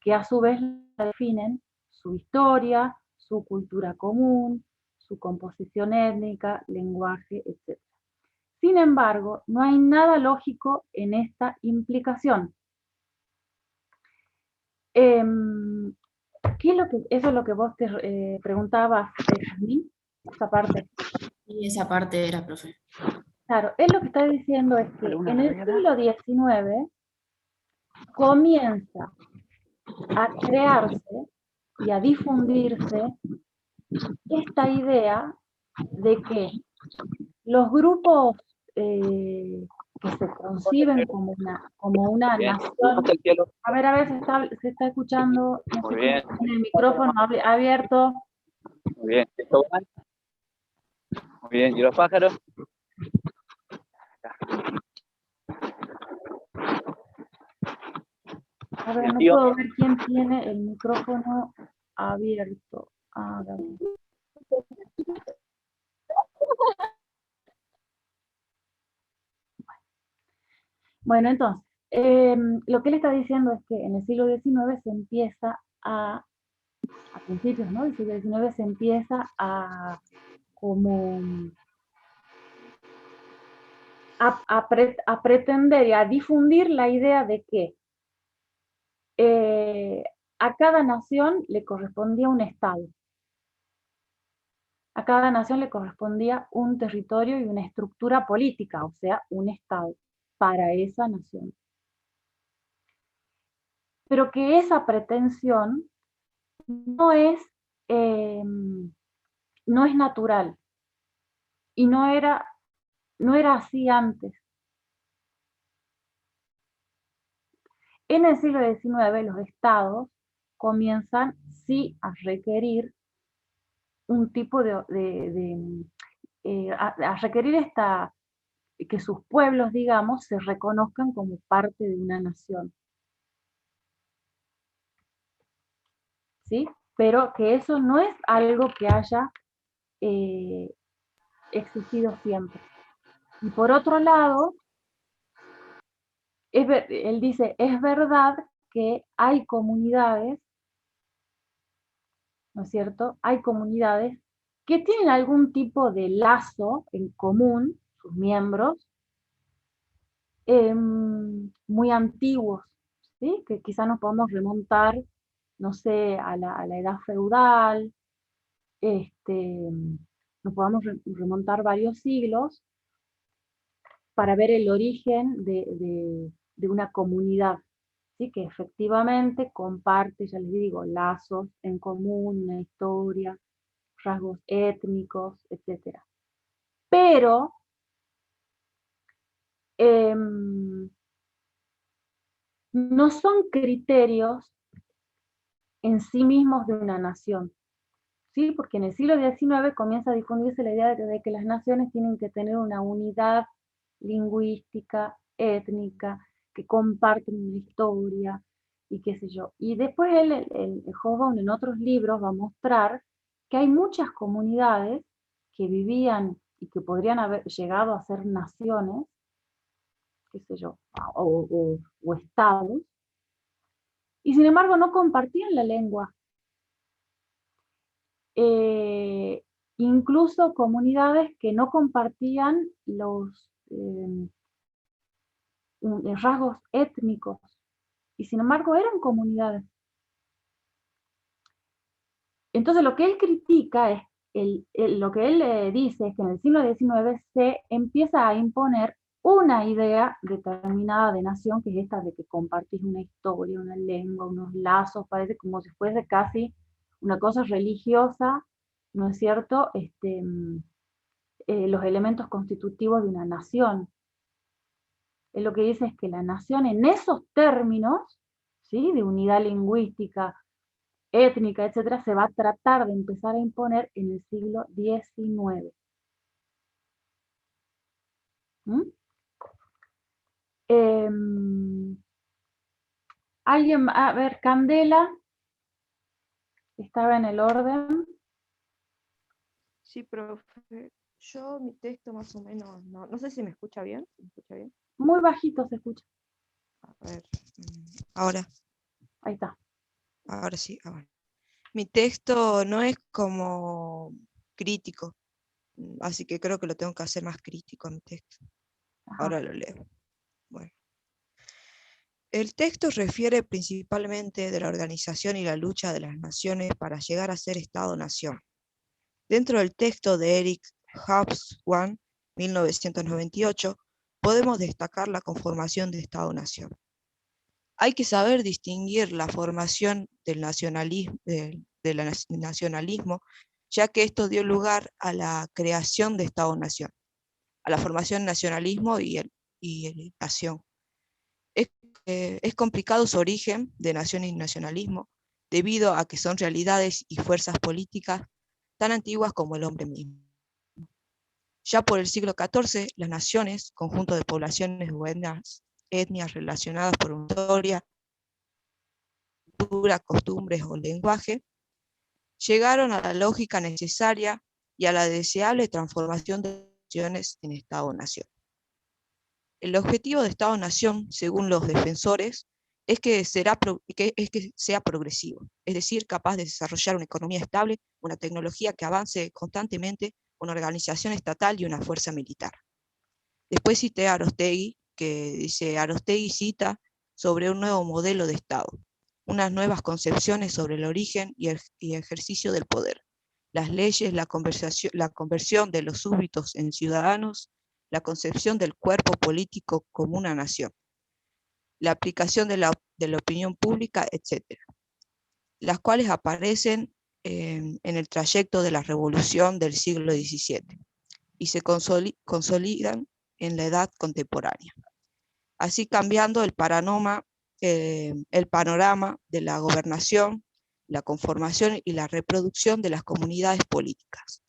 que a su vez definen su historia, su cultura común, su composición étnica, lenguaje, etc. Sin embargo, no hay nada lógico en esta implicación. ¿Qué es lo que, eso es lo que vos te preguntabas, Jasmine? Esa parte. Y esa parte era, profe. Claro, él lo que está diciendo es que en el siglo XIX comienza a crearse y a difundirse esta idea de que los grupos que se conciben como una nación. A ver, se está escuchando, no sé, en el micrófono abierto. Muy bien. Muy bien, ¿y los pájaros? A ver, no puedo ver quién tiene el micrófono abierto. Ah, Gabriel. Bueno, entonces, lo que él está diciendo es que en el siglo XIX se empieza a principios, ¿no? del siglo XIX se empieza a como a pretender y a difundir la idea de que a cada nación le correspondía un estado. A cada nación le correspondía un territorio y una estructura política, o sea, un estado para esa nación. Pero que esa pretensión no es natural y no era así antes. En el siglo XIX los estados comienzan sí a requerir un tipo a requerir que sus pueblos, digamos, se reconozcan como parte de una nación. ¿Sí? Pero que eso no es algo que haya existido siempre. Y por otro lado, él dice, es verdad que hay comunidades, ¿no es cierto? Hay comunidades que tienen algún tipo de lazo en común, sus miembros, muy antiguos, ¿sí? Que quizá nos podemos remontar, no sé, a la edad feudal, nos podemos remontar varios siglos para ver el origen de una comunidad, ¿sí? Que efectivamente comparte, ya les digo, lazos en común, una historia, rasgos étnicos, etc. Pero no son criterios en sí mismos de una nación, ¿sí? Porque en el siglo XIX comienza a difundirse la idea de que las naciones tienen que tener una unidad lingüística, étnica, que comparten una historia, y qué sé yo. Y después el Hobsbawm en otros libros va a mostrar que hay muchas comunidades que vivían y que podrían haber llegado a ser naciones, qué sé yo, o estados, y sin embargo no compartían la lengua. Incluso comunidades que no compartían los rasgos étnicos, y sin embargo eran comunidades. Entonces lo que él critica es, lo que él dice es que en el siglo XIX se empieza a imponer una idea determinada de nación, que es esta de que compartís una historia, una lengua, unos lazos, parece como si fuese casi una cosa religiosa, ¿no es cierto? Los elementos constitutivos de una nación. Él lo que dice es que la nación en esos términos, ¿sí?, de unidad lingüística, étnica, etcétera, se va a tratar de empezar a imponer en el siglo XIX. ¿Mm? Alguien, a ver, Candela, estaba en el orden. Sí, profe. Yo mi texto más o menos, no sé si me escucha bien. ¿Me escucha bien? Muy bajito se escucha. A ver, ahora. Ahí está. Ahora sí, ahora. Mi texto no es como crítico, así que creo que lo tengo que hacer más crítico a mi texto. Ajá. Ahora lo leo. Bueno. El texto refiere principalmente de la organización y la lucha de las naciones para llegar a ser Estado-nación. Dentro del texto de Eric Hobsbawm, 1998, podemos destacar la conformación de Estado-nación. Hay que saber distinguir la formación del nacionalismo, ya que esto dio lugar a la creación de Estado-nación, a la formación del nacionalismo y nación. Es complicado su origen de nación y nacionalismo, debido a que son realidades y fuerzas políticas tan antiguas como el hombre mismo. Ya por el siglo XIV, las naciones, conjunto de poblaciones o etnias relacionadas por una historia, cultura, costumbres o lenguaje, llegaron a la lógica necesaria y a la deseable transformación de naciones en Estado-nación. El objetivo de Estado-nación, según los defensores, es que sea progresivo, es decir, capaz de desarrollar una economía estable, una tecnología que avance constantemente, una organización estatal y una fuerza militar. Después cité a Aróstegui, que dice, Aróstegui cita sobre un nuevo modelo de Estado, unas nuevas concepciones sobre el origen y ejercicio del poder, las leyes, la conversión de los súbditos en ciudadanos, la concepción del cuerpo político como una nación, la aplicación de la opinión pública, etc., las cuales aparecen en el trayecto de la revolución del siglo XVII y se consolidan en la edad contemporánea, así cambiando el panorama de la gobernación, la conformación y la reproducción de las comunidades políticas.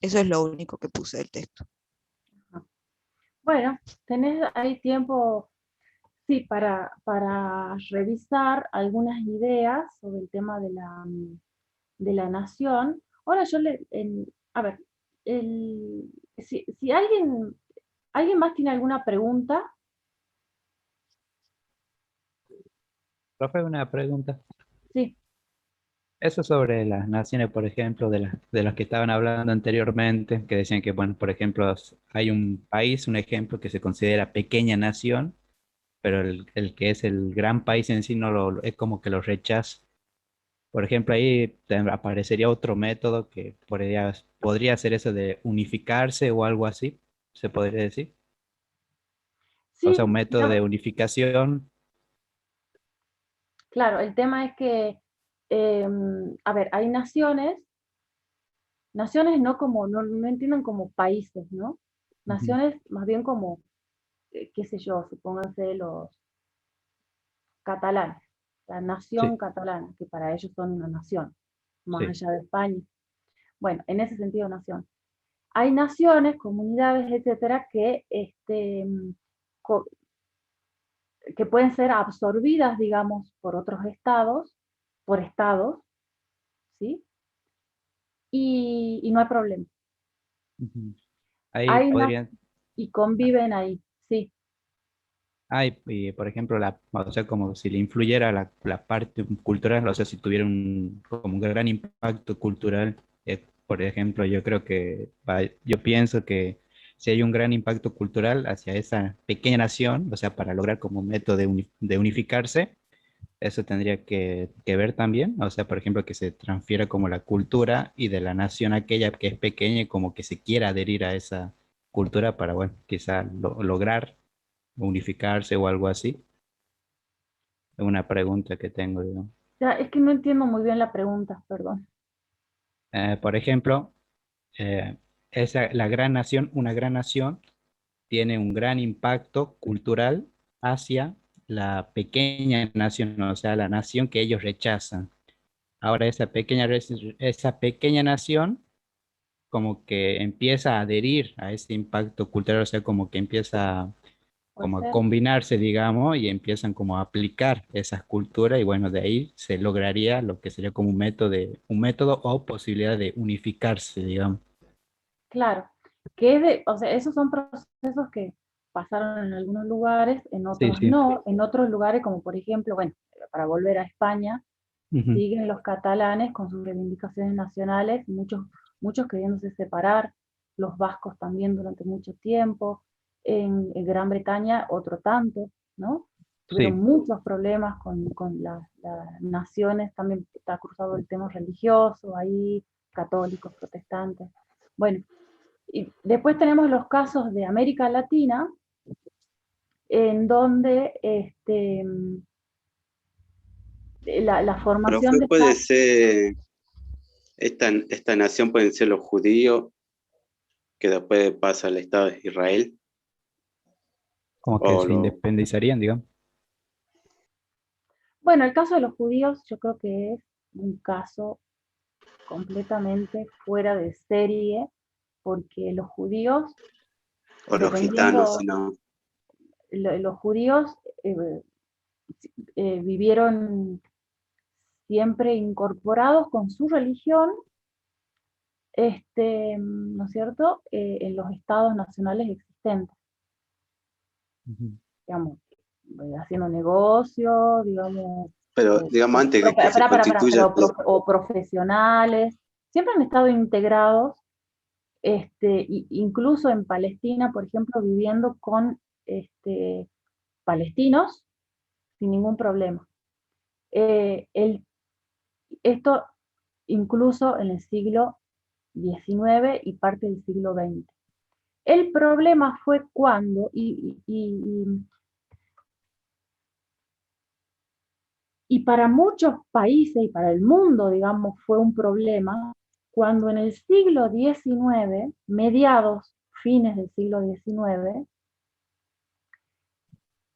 Eso es lo único que puse del texto. Bueno, tenés ahí tiempo, sí, para revisar algunas ideas sobre el tema de la nación. Ahora yo a ver, si alguien más tiene alguna pregunta. Profe, una pregunta. Sí. Eso sobre las naciones, por ejemplo, de las que estaban hablando anteriormente, que decían que, bueno, por ejemplo, hay un país, un ejemplo, que se considera pequeña nación, pero el que es el gran país en sí es como que lo rechaza. Por ejemplo, ahí aparecería otro método que podría ser eso de unificarse o algo así, se podría decir. Sí, O sea, un método de unificación. Claro, el tema es que, a ver, hay naciones no entienden como países, ¿no? Naciones más bien como, qué sé yo, supónganse los catalanes, la nación Sí. catalana, que para ellos son una nación, más Sí. allá de España. Bueno, en ese sentido, nación. Hay naciones, comunidades, etcétera, que pueden ser absorbidas, digamos, por otros estados, por estados, ¿sí? Y no hay problema. Ahí podrían, Y conviven ahí, sí. Y, por ejemplo, o sea, como si le influyera la parte cultural, o sea, si tuviera como un gran impacto cultural, por ejemplo, yo creo que, yo pienso que si hay un gran impacto cultural hacia esa pequeña nación, o sea, para lograr como método de unificarse, eso tendría que ver también, o sea, por ejemplo, que se transfiera como la cultura y de la nación aquella que es pequeña y como que se quiera adherir a esa cultura para, bueno, quizá lograr unificarse o algo así. Es una pregunta que tengo, digamos. Ya, es que no entiendo muy bien la pregunta, perdón. Por ejemplo, la gran nación, una gran nación tiene un gran impacto cultural hacia la pequeña nación, o sea, la nación que ellos rechazan. Ahora esa pequeña nación como que empieza a adherir a ese impacto cultural, o sea, como que empieza Puede como a ser. combinarse, digamos, y empiezan como a aplicar esas culturas y bueno, de ahí se lograría lo que sería como un método o posibilidad de unificarse, digamos. Claro, o sea, esos son procesos que pasaron en algunos lugares, en Sí, otros sí. no, en otros lugares como por ejemplo, bueno, para volver a España, Ujú. siguen los catalanes con sus reivindicaciones nacionales, muchos queriéndose separar, los vascos también durante mucho tiempo, en Gran Bretaña otro tanto, ¿no? Tuvieron Sí. muchos problemas con las naciones, también está cruzado el tema religioso, ahí, católicos, protestantes. Bueno, y después tenemos los casos de América Latina, en donde la formación Profe, de puede esta. ser, esta nación pueden ser los judíos, que después pasa al Estado de Israel, Como que o se lo, independizarían, digamos. Bueno, el caso de los judíos yo creo que es un caso completamente fuera de serie, porque los judíos, o los gitanos, dependiendo, sino, los judíos vivieron siempre incorporados con su religión, ¿no es cierto?, en los estados nacionales existentes, Ujú. digamos, haciendo negocios, digamos, pero digamos antes de que se constituya, o profesionales, siempre han estado integrados, incluso en Palestina, por ejemplo, viviendo con palestinos sin ningún problema. Esto incluso en el siglo XIX y parte del siglo XX. El problema fue cuando, y para muchos países y para el mundo, digamos, fue un problema cuando en el siglo XIX, mediados, fines del siglo XIX,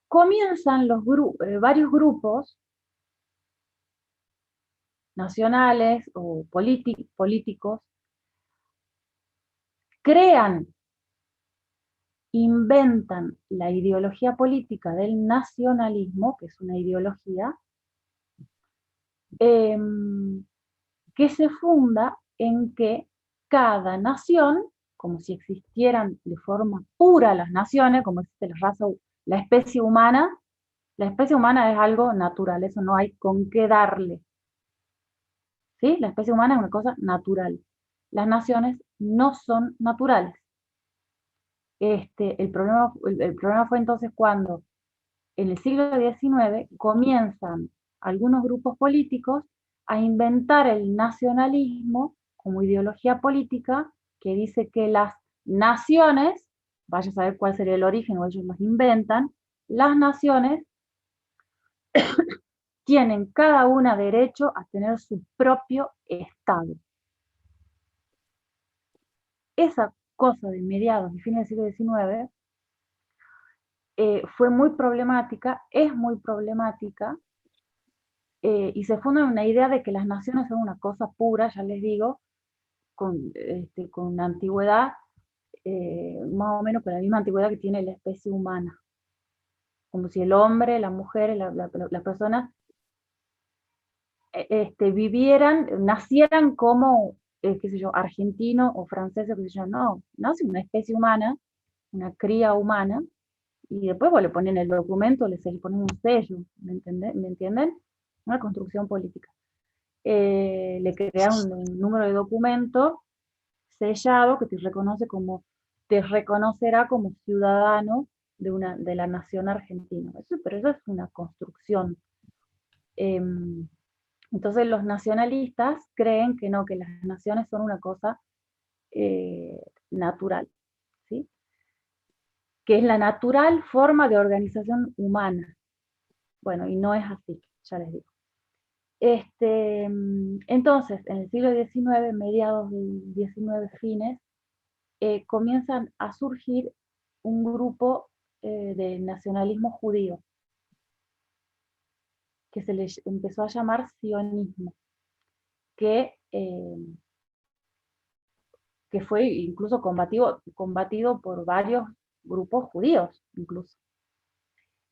comienzan varios grupos nacionales o políticos, inventan la ideología política del nacionalismo, que es una ideología, que se funda en que cada nación, como si existieran de forma pura las naciones, como existe la especie humana es algo natural, eso no hay con qué darle. ¿Sí? La especie humana es una cosa natural. Las naciones no son naturales. El problema fue entonces cuando en el siglo XIX comienzan algunos grupos políticos a inventar el nacionalismo como ideología política que dice que las naciones, vaya a saber cuál sería el origen o ellos los inventan, las naciones tienen cada una derecho a tener su propio Estado. Esa cosa de mediados y fines del siglo XIX fue muy problemática, es muy problemática, y se funda en una idea de que las naciones son una cosa pura, ya les digo, con una antigüedad, más o menos con la misma antigüedad que tiene la especie humana. Como si el hombre, la mujer, las personas nacieran como, qué sé yo, argentino o francés, qué sé yo, no, nace una especie humana, una cría humana, y después vos le ponen el documento, le ponen un sello, ¿me entienden? Una construcción política. Le crean un número de documento sellado que te reconocerá como ciudadano de la nación argentina. Pero eso es una construcción. Entonces los nacionalistas creen que no, que las naciones son una cosa natural, ¿sí? Que es la natural forma de organización humana. Bueno, y no es así, ya les digo. Entonces, en el siglo XIX, mediados del XIX, fines, comienzan a surgir un grupo de nacionalismo judío, que se les empezó a llamar sionismo, que fue incluso combatido por varios grupos judíos, incluso.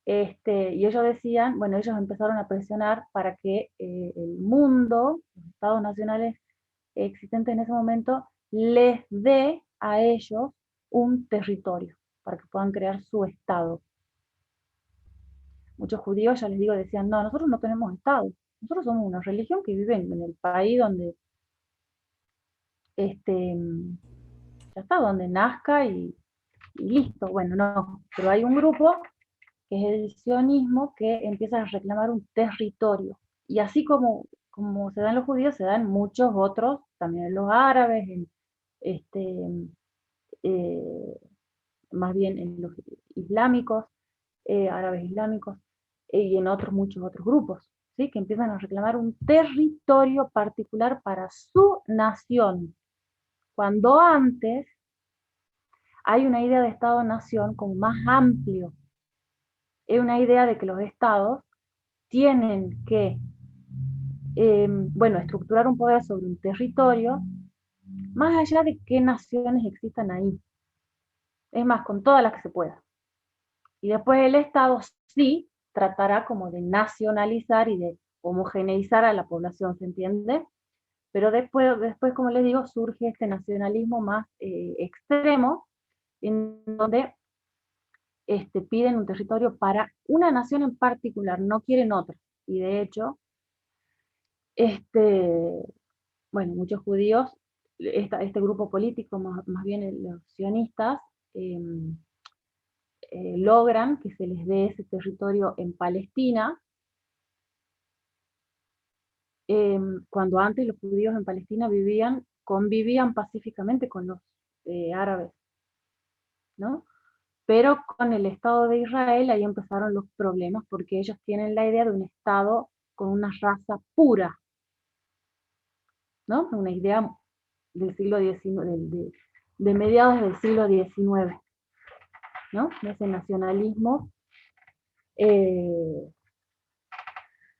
Y ellos decían, bueno, ellos empezaron a presionar para que el mundo, los estados nacionales existentes en ese momento, les dé a ellos un territorio, para que puedan crear su estado. Muchos judíos, ya les digo, decían, no, nosotros no tenemos estado, nosotros somos una religión que vive en el país donde, ya está, donde nazca y listo. Bueno, no, pero hay un grupo que es el sionismo, que empieza a reclamar un territorio. Y así como se dan los judíos, se dan muchos otros, también los árabes, más bien en los islámicos, árabes islámicos, y en muchos otros grupos, ¿sí? Que empiezan a reclamar un territorio particular para su nación. Cuando antes hay una idea de Estado-nación como más amplio. Es una idea de que los estados tienen que, estructurar un poder sobre un territorio, más allá de qué naciones existan ahí. Es más, con todas las que se pueda. Y después el Estado sí tratará como de nacionalizar y de homogeneizar a la población, ¿se entiende? Pero después, como les digo, surge este nacionalismo más extremo, en donde piden un territorio para una nación en particular, no quieren otra. Y de hecho, muchos judíos, este grupo político, más bien los sionistas, logran que se les dé ese territorio en Palestina, cuando antes los judíos en Palestina convivían pacíficamente con los árabes, ¿no? Pero con el Estado de Israel ahí empezaron los problemas, porque ellos tienen la idea de un Estado con una raza pura, ¿no? Una idea del siglo XIX, de mediados del siglo XIX, ¿no? Ese nacionalismo, en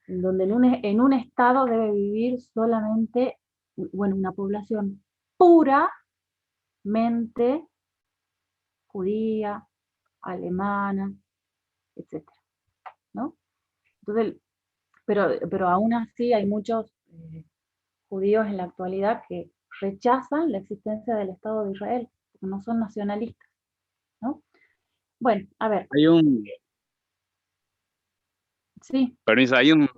donde en un Estado debe vivir solamente, una población puramente judía, alemana, etc., ¿no? Entonces, pero aún así hay muchos judíos en la actualidad que rechazan la existencia del Estado de Israel, porque no son nacionalistas, ¿no? Bueno, a ver. Sí. Permiso, hay un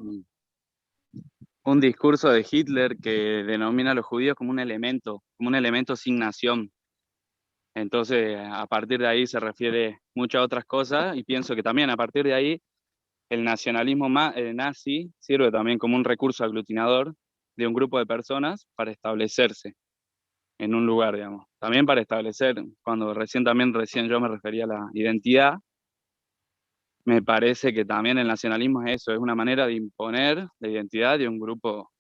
discurso de Hitler que denomina a los judíos como un elemento sin nación. Entonces, a partir de ahí se refiere mucho a otras cosas, y pienso que también a partir de ahí el nacionalismo nazi sirve también como un recurso aglutinador de un grupo de personas para establecerse en un lugar, digamos. También para establecer, cuando recién yo me refería a la identidad, me parece que también el nacionalismo es eso, es una manera de imponer la identidad de un grupo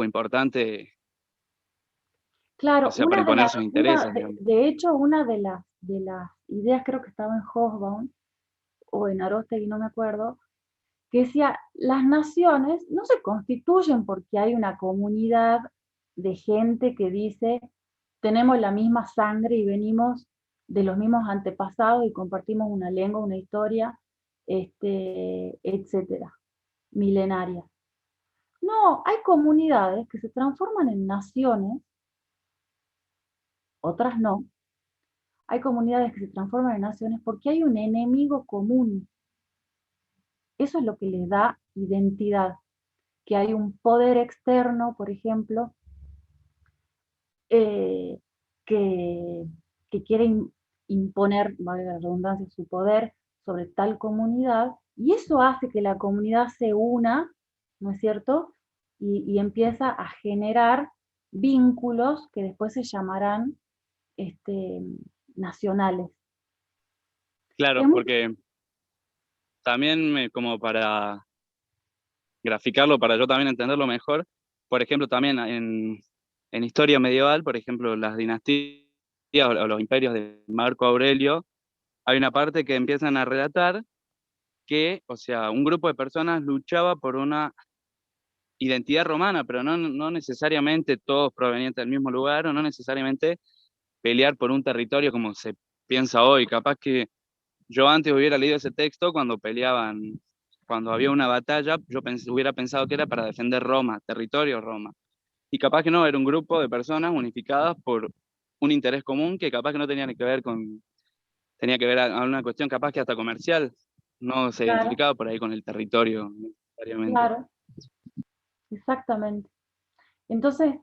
importante. Claro, o sea, para imponer sus intereses. De hecho, una de las ideas, creo que estaba en Hobsbawm o en Aróstegui, no me acuerdo, que decía, las naciones no se constituyen porque hay una comunidad de gente que dice, tenemos la misma sangre y venimos de los mismos antepasados y compartimos una lengua, una historia, etcétera, milenaria. No, hay comunidades que se transforman en naciones, otras no, hay comunidades que se transforman en naciones porque hay un enemigo común. Eso es lo que les da identidad, que hay un poder externo, por ejemplo, que, que quiere imponer, valga la redundancia, su poder sobre tal comunidad, y eso hace que la comunidad se una, ¿no es cierto? Y empieza a generar vínculos que después se llamarán nacionales. Claro, porque también como para graficarlo, para yo también entenderlo mejor, por ejemplo, también en historia medieval, por ejemplo, las dinastías o los imperios de Marco Aurelio, hay una parte que empiezan a relatar que, o sea, un grupo de personas luchaba por una identidad romana, pero no necesariamente todos provenientes del mismo lugar, o no necesariamente pelear por un territorio como se piensa hoy. Capaz que yo antes hubiera leído ese texto cuando peleaban, cuando había una batalla, yo hubiera pensado que era para defender Roma, territorio Roma. Y capaz que no, era un grupo de personas unificadas por un interés común que capaz que no tenía que ver con, tenía que ver a una cuestión capaz que hasta comercial, no se Claro. identificaba por ahí con el territorio necesariamente. Claro, exactamente. Entonces,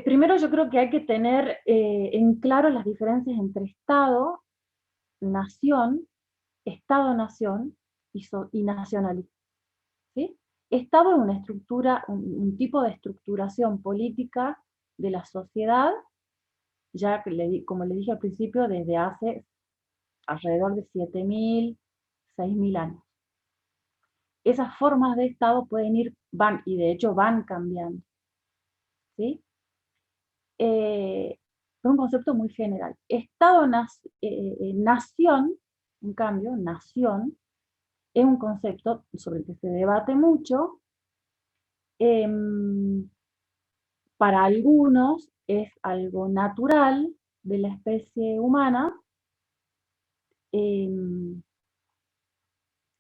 primero yo creo que hay que tener en claro las diferencias entre Estado, nación, Estado-nación y nacionalismo. ¿Sí? Estado es una estructura, un tipo de estructuración política de la sociedad, ya que como le dije al principio, desde hace alrededor de 7.000, 6.000 años. Esas formas de Estado pueden y de hecho van cambiando. ¿Sí? Es un concepto muy general. Nación, en cambio, nación, es un concepto sobre el que se debate mucho. Para algunos es algo natural de la especie humana,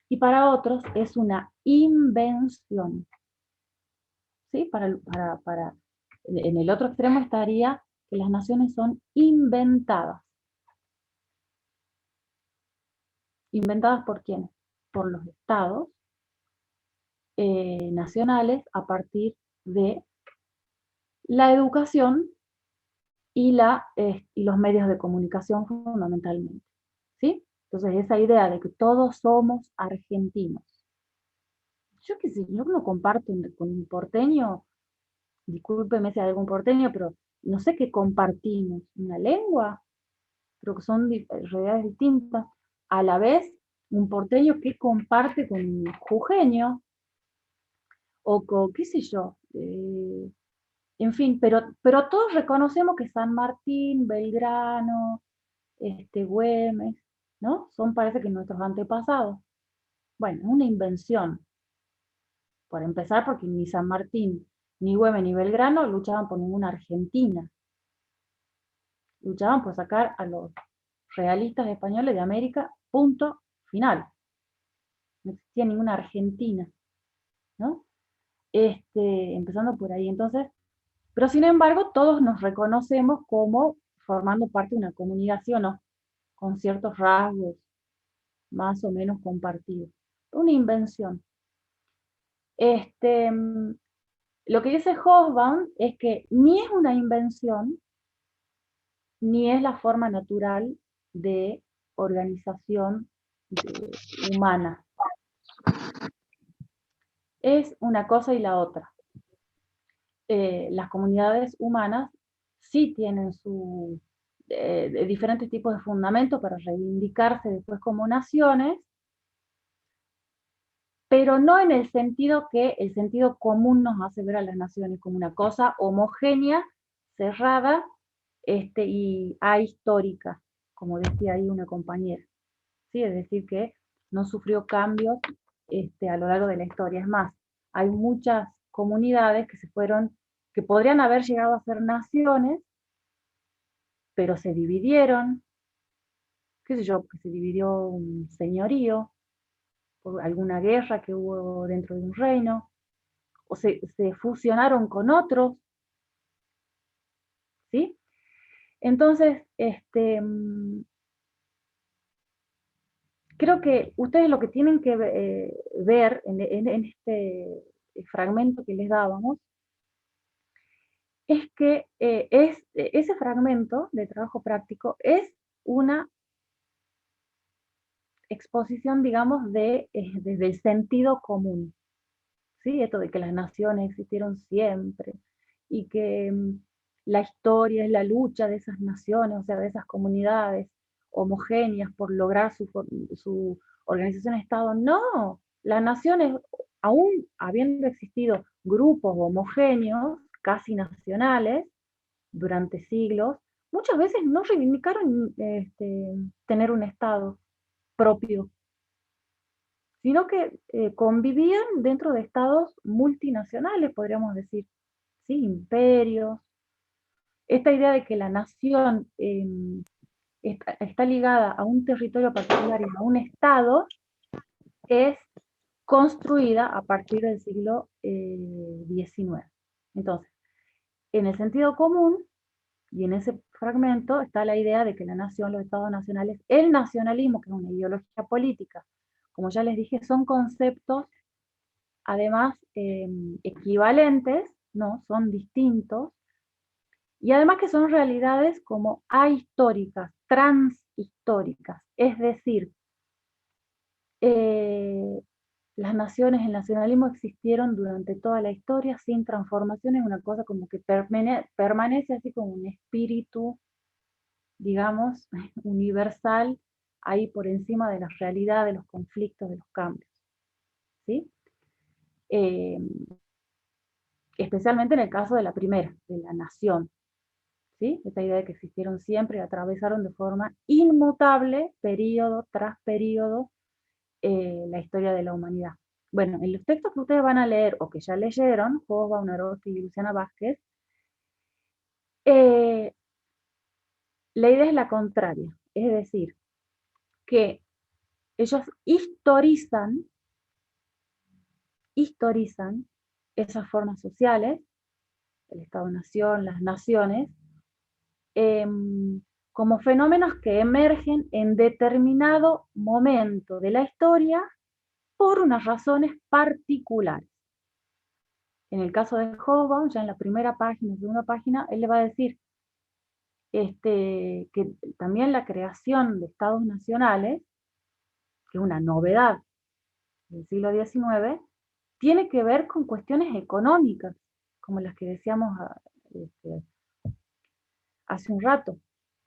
y para otros es una invención. ¿Sí? En el otro extremo estaría que las naciones son inventadas. ¿Inventadas por quiénes? Por los estados nacionales a partir de la educación y los medios de comunicación fundamentalmente. ¿Sí? Entonces esa idea de que todos somos argentinos. Yo qué sé, yo no comparto con un porteño, discúlpeme si hay algún porteño, pero no sé qué compartimos, una lengua, pero que son realidades distintas. A la vez, un porteño que comparte con un jujeño, o con, qué sé yo, en fin, pero todos reconocemos que San Martín, Belgrano, Güemes, ¿no? Parece que nuestros antepasados. Bueno, es una invención, por empezar, porque ni San Martín, ni Güemes, ni Belgrano luchaban por ninguna Argentina. Luchaban por sacar a los realistas españoles de América, punto final. No existía ninguna Argentina, ¿no? Empezando por ahí. Entonces, pero sin embargo, todos nos reconocemos como formando parte de una comunidad, ¿sí o no? Con ciertos rasgos más o menos compartidos. Una invención. Lo que dice Hobsbawm es que ni es una invención, ni es la forma natural de organización humana. Es una cosa y la otra. Las comunidades humanas sí tienen diferentes tipos de fundamentos para reivindicarse después como naciones, pero no en el sentido que el sentido común nos hace ver a las naciones como una cosa homogénea, cerrada y ahistórica, como decía ahí una compañera. ¿Sí? Es decir, que no sufrió cambios a lo largo de la historia. Es más, hay muchas comunidades que podrían haber llegado a ser naciones, pero se dividieron, qué sé yo, que se dividió un señorío, por alguna guerra que hubo dentro de un reino, o se fusionaron con otros, ¿sí? Entonces, creo que ustedes lo que tienen que ver en este fragmento que les dábamos, es que ese fragmento de trabajo práctico es una exposición, digamos, desde el sentido común, ¿sí? Esto de que las naciones existieron siempre, y que la historia es la lucha de esas naciones, o sea, de esas comunidades homogéneas por lograr su organización-estado. No, las naciones, aún habiendo existido grupos homogéneos, casi nacionales, durante siglos, muchas veces no reivindicaron tener un estado propio, sino que convivían dentro de estados multinacionales, podríamos decir, ¿sí? Imperios. Esta idea de que la nación está ligada a un territorio particular y a un estado es construida a partir del siglo XIX. Entonces, en el sentido común, y en ese fragmento está la idea de que la nación, los estados nacionales, el nacionalismo, que es una ideología política, como ya les dije, son conceptos además equivalentes, ¿no? Son distintos, y además que son realidades como ahistóricas, transhistóricas, es decir, las naciones, el nacionalismo existieron durante toda la historia sin transformaciones, una cosa como que permanece así como un espíritu, digamos, universal, ahí por encima de la realidad, de los conflictos, de los cambios, ¿sí? Especialmente en el caso de la primera, de la nación, ¿sí? Esta idea de que existieron siempre y atravesaron de forma inmutable, periodo tras periodo, la historia de la humanidad. Bueno, en los textos que ustedes van a leer, o que ya leyeron, Hobsbawm, Arosti y Luciana Vázquez, la idea es la contraria, es decir, que ellos historizan esas formas sociales, el Estado-Nación, las naciones, como fenómenos que emergen en determinado momento de la historia por unas razones particulares. En el caso de Hobsbawm, ya en la primera página, segunda página, él le va a decir que también la creación de estados nacionales, que es una novedad del siglo XIX, tiene que ver con cuestiones económicas, como las que decíamos hace un rato.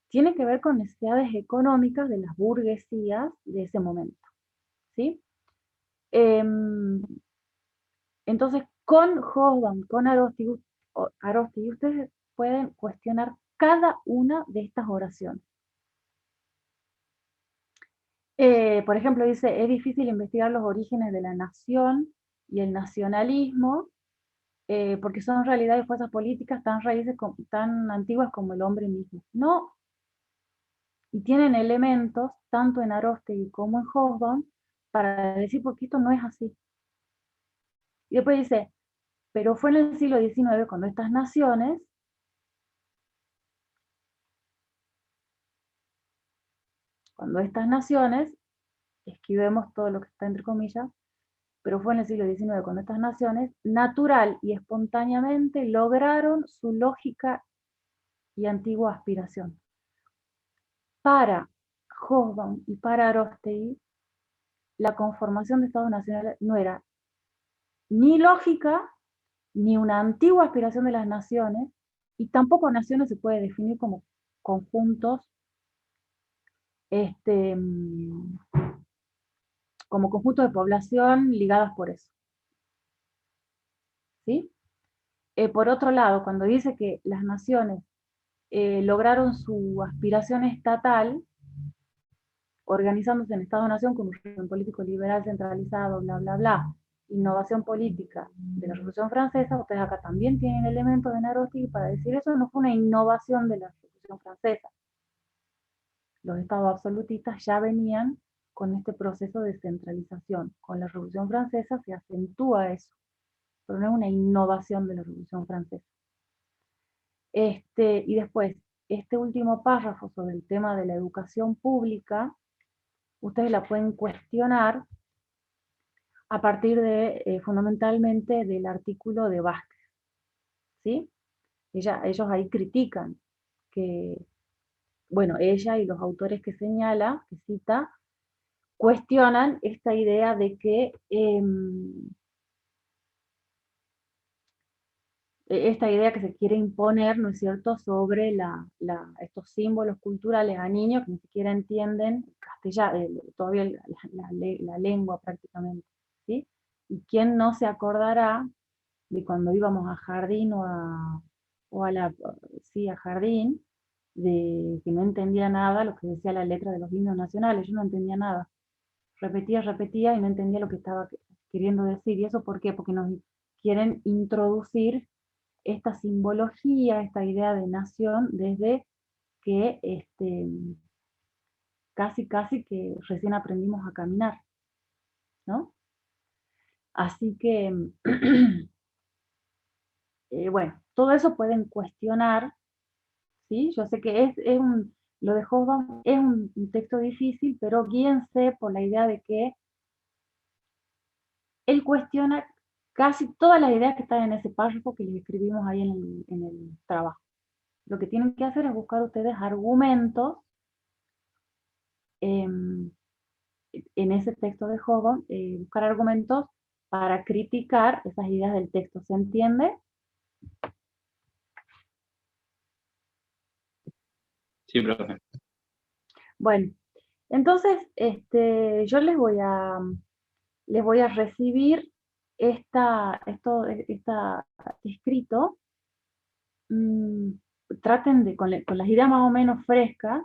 Tiene que ver con necesidades económicas de las burguesías de ese momento, ¿sí? Entonces, con Hobsbawm, con Arosti, ustedes pueden cuestionar cada una de estas oraciones. Por ejemplo, dice, es difícil investigar los orígenes de la nación y el nacionalismo, porque son realidades y fuerzas políticas tan antiguas como el hombre mismo. No, y tienen elementos, tanto en Aróstegui como en Hobsbawm, para decir por qué esto no es así. Y después dice, pero fue en el siglo XIX cuando estas naciones esquivemos todo lo que está entre comillas, pero fue en el siglo XIX cuando estas naciones, natural y espontáneamente, lograron su lógica y antigua aspiración. Para Hobsbawm y para Aróstegui, la conformación de estados nacionales no era ni lógica, ni una antigua aspiración de las naciones, y tampoco naciones se puede definir como conjuntos, como conjuntos de población ligadas por eso. ¿Sí? Por otro lado, cuando dice que las naciones lograron su aspiración estatal, organizándose en Estado-Nación con un régimen político liberal centralizado, bla, bla, bla, innovación política de la Revolución Francesa, ustedes acá también tienen elementos de Aróstegui para decir eso no fue una innovación de la Revolución Francesa. Los estados absolutistas ya venían con este proceso de centralización. Con la Revolución Francesa se acentúa eso, pero no es una innovación de la Revolución Francesa. Y después, este último párrafo sobre el tema de la educación pública, ustedes la pueden cuestionar a partir de, fundamentalmente, del artículo de Vázquez, ¿sí? Ellos ahí critican que, bueno, ella y los autores que señala, que cita, cuestionan esta idea de que esta idea que se quiere imponer, ¿no es cierto?, sobre estos símbolos culturales a niños que ni siquiera entienden castellano, todavía la lengua prácticamente, ¿sí? Y quién no se acordará de cuando íbamos a jardín sí, a jardín, de que no entendía nada lo que decía la letra de los himnos nacionales. Yo no entendía nada. Repetía y no entendía lo que estaba queriendo decir. ¿Y eso por qué? Porque nos quieren introducir esta simbología, esta idea de nación, desde que casi que recién aprendimos a caminar, ¿no? Así que, bueno, todo eso pueden cuestionar, ¿sí? Yo sé que lo de Hobsbawm es un texto difícil, pero guíense por la idea de que él cuestiona casi todas las ideas que están en ese párrafo que les escribimos ahí en el trabajo. Lo que tienen que hacer es buscar ustedes argumentos en ese texto de Hobsbawm, buscar argumentos para criticar esas ideas del texto. ¿Se entiende? Sí, profe. Bueno, entonces yo les voy a recibir este escrito. Traten con las ideas más o menos frescas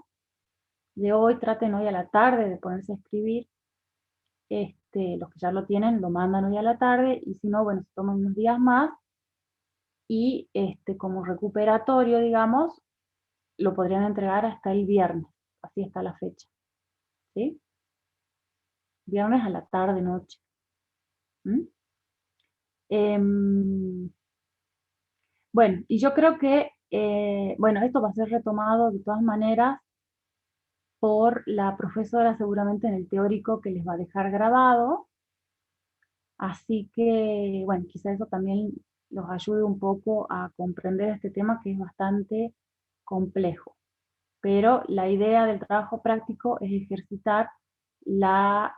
de hoy, traten hoy a la tarde de ponerse a escribir. Los que ya lo tienen lo mandan hoy a la tarde, y si no, bueno, se toman unos días más, y como recuperatorio, digamos, lo podrían entregar hasta el viernes, así está la fecha, ¿sí? Viernes a la tarde, noche. Bueno, y yo creo que, bueno, esto va a ser retomado de todas maneras por la profesora seguramente en el teórico que les va a dejar grabado, así que, bueno, quizá eso también los ayude un poco a comprender este tema que es bastante complejo. Pero la idea del trabajo práctico es ejercitar la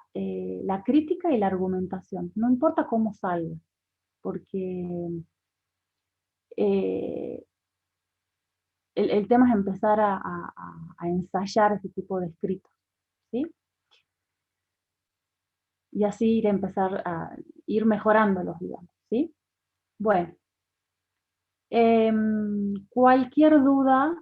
crítica y la argumentación, no importa cómo salga, porque el tema es empezar a ensayar este tipo de escritos, ¿sí? Y así empezar a ir mejorándolos, digamos, ¿sí? Bueno, cualquier duda,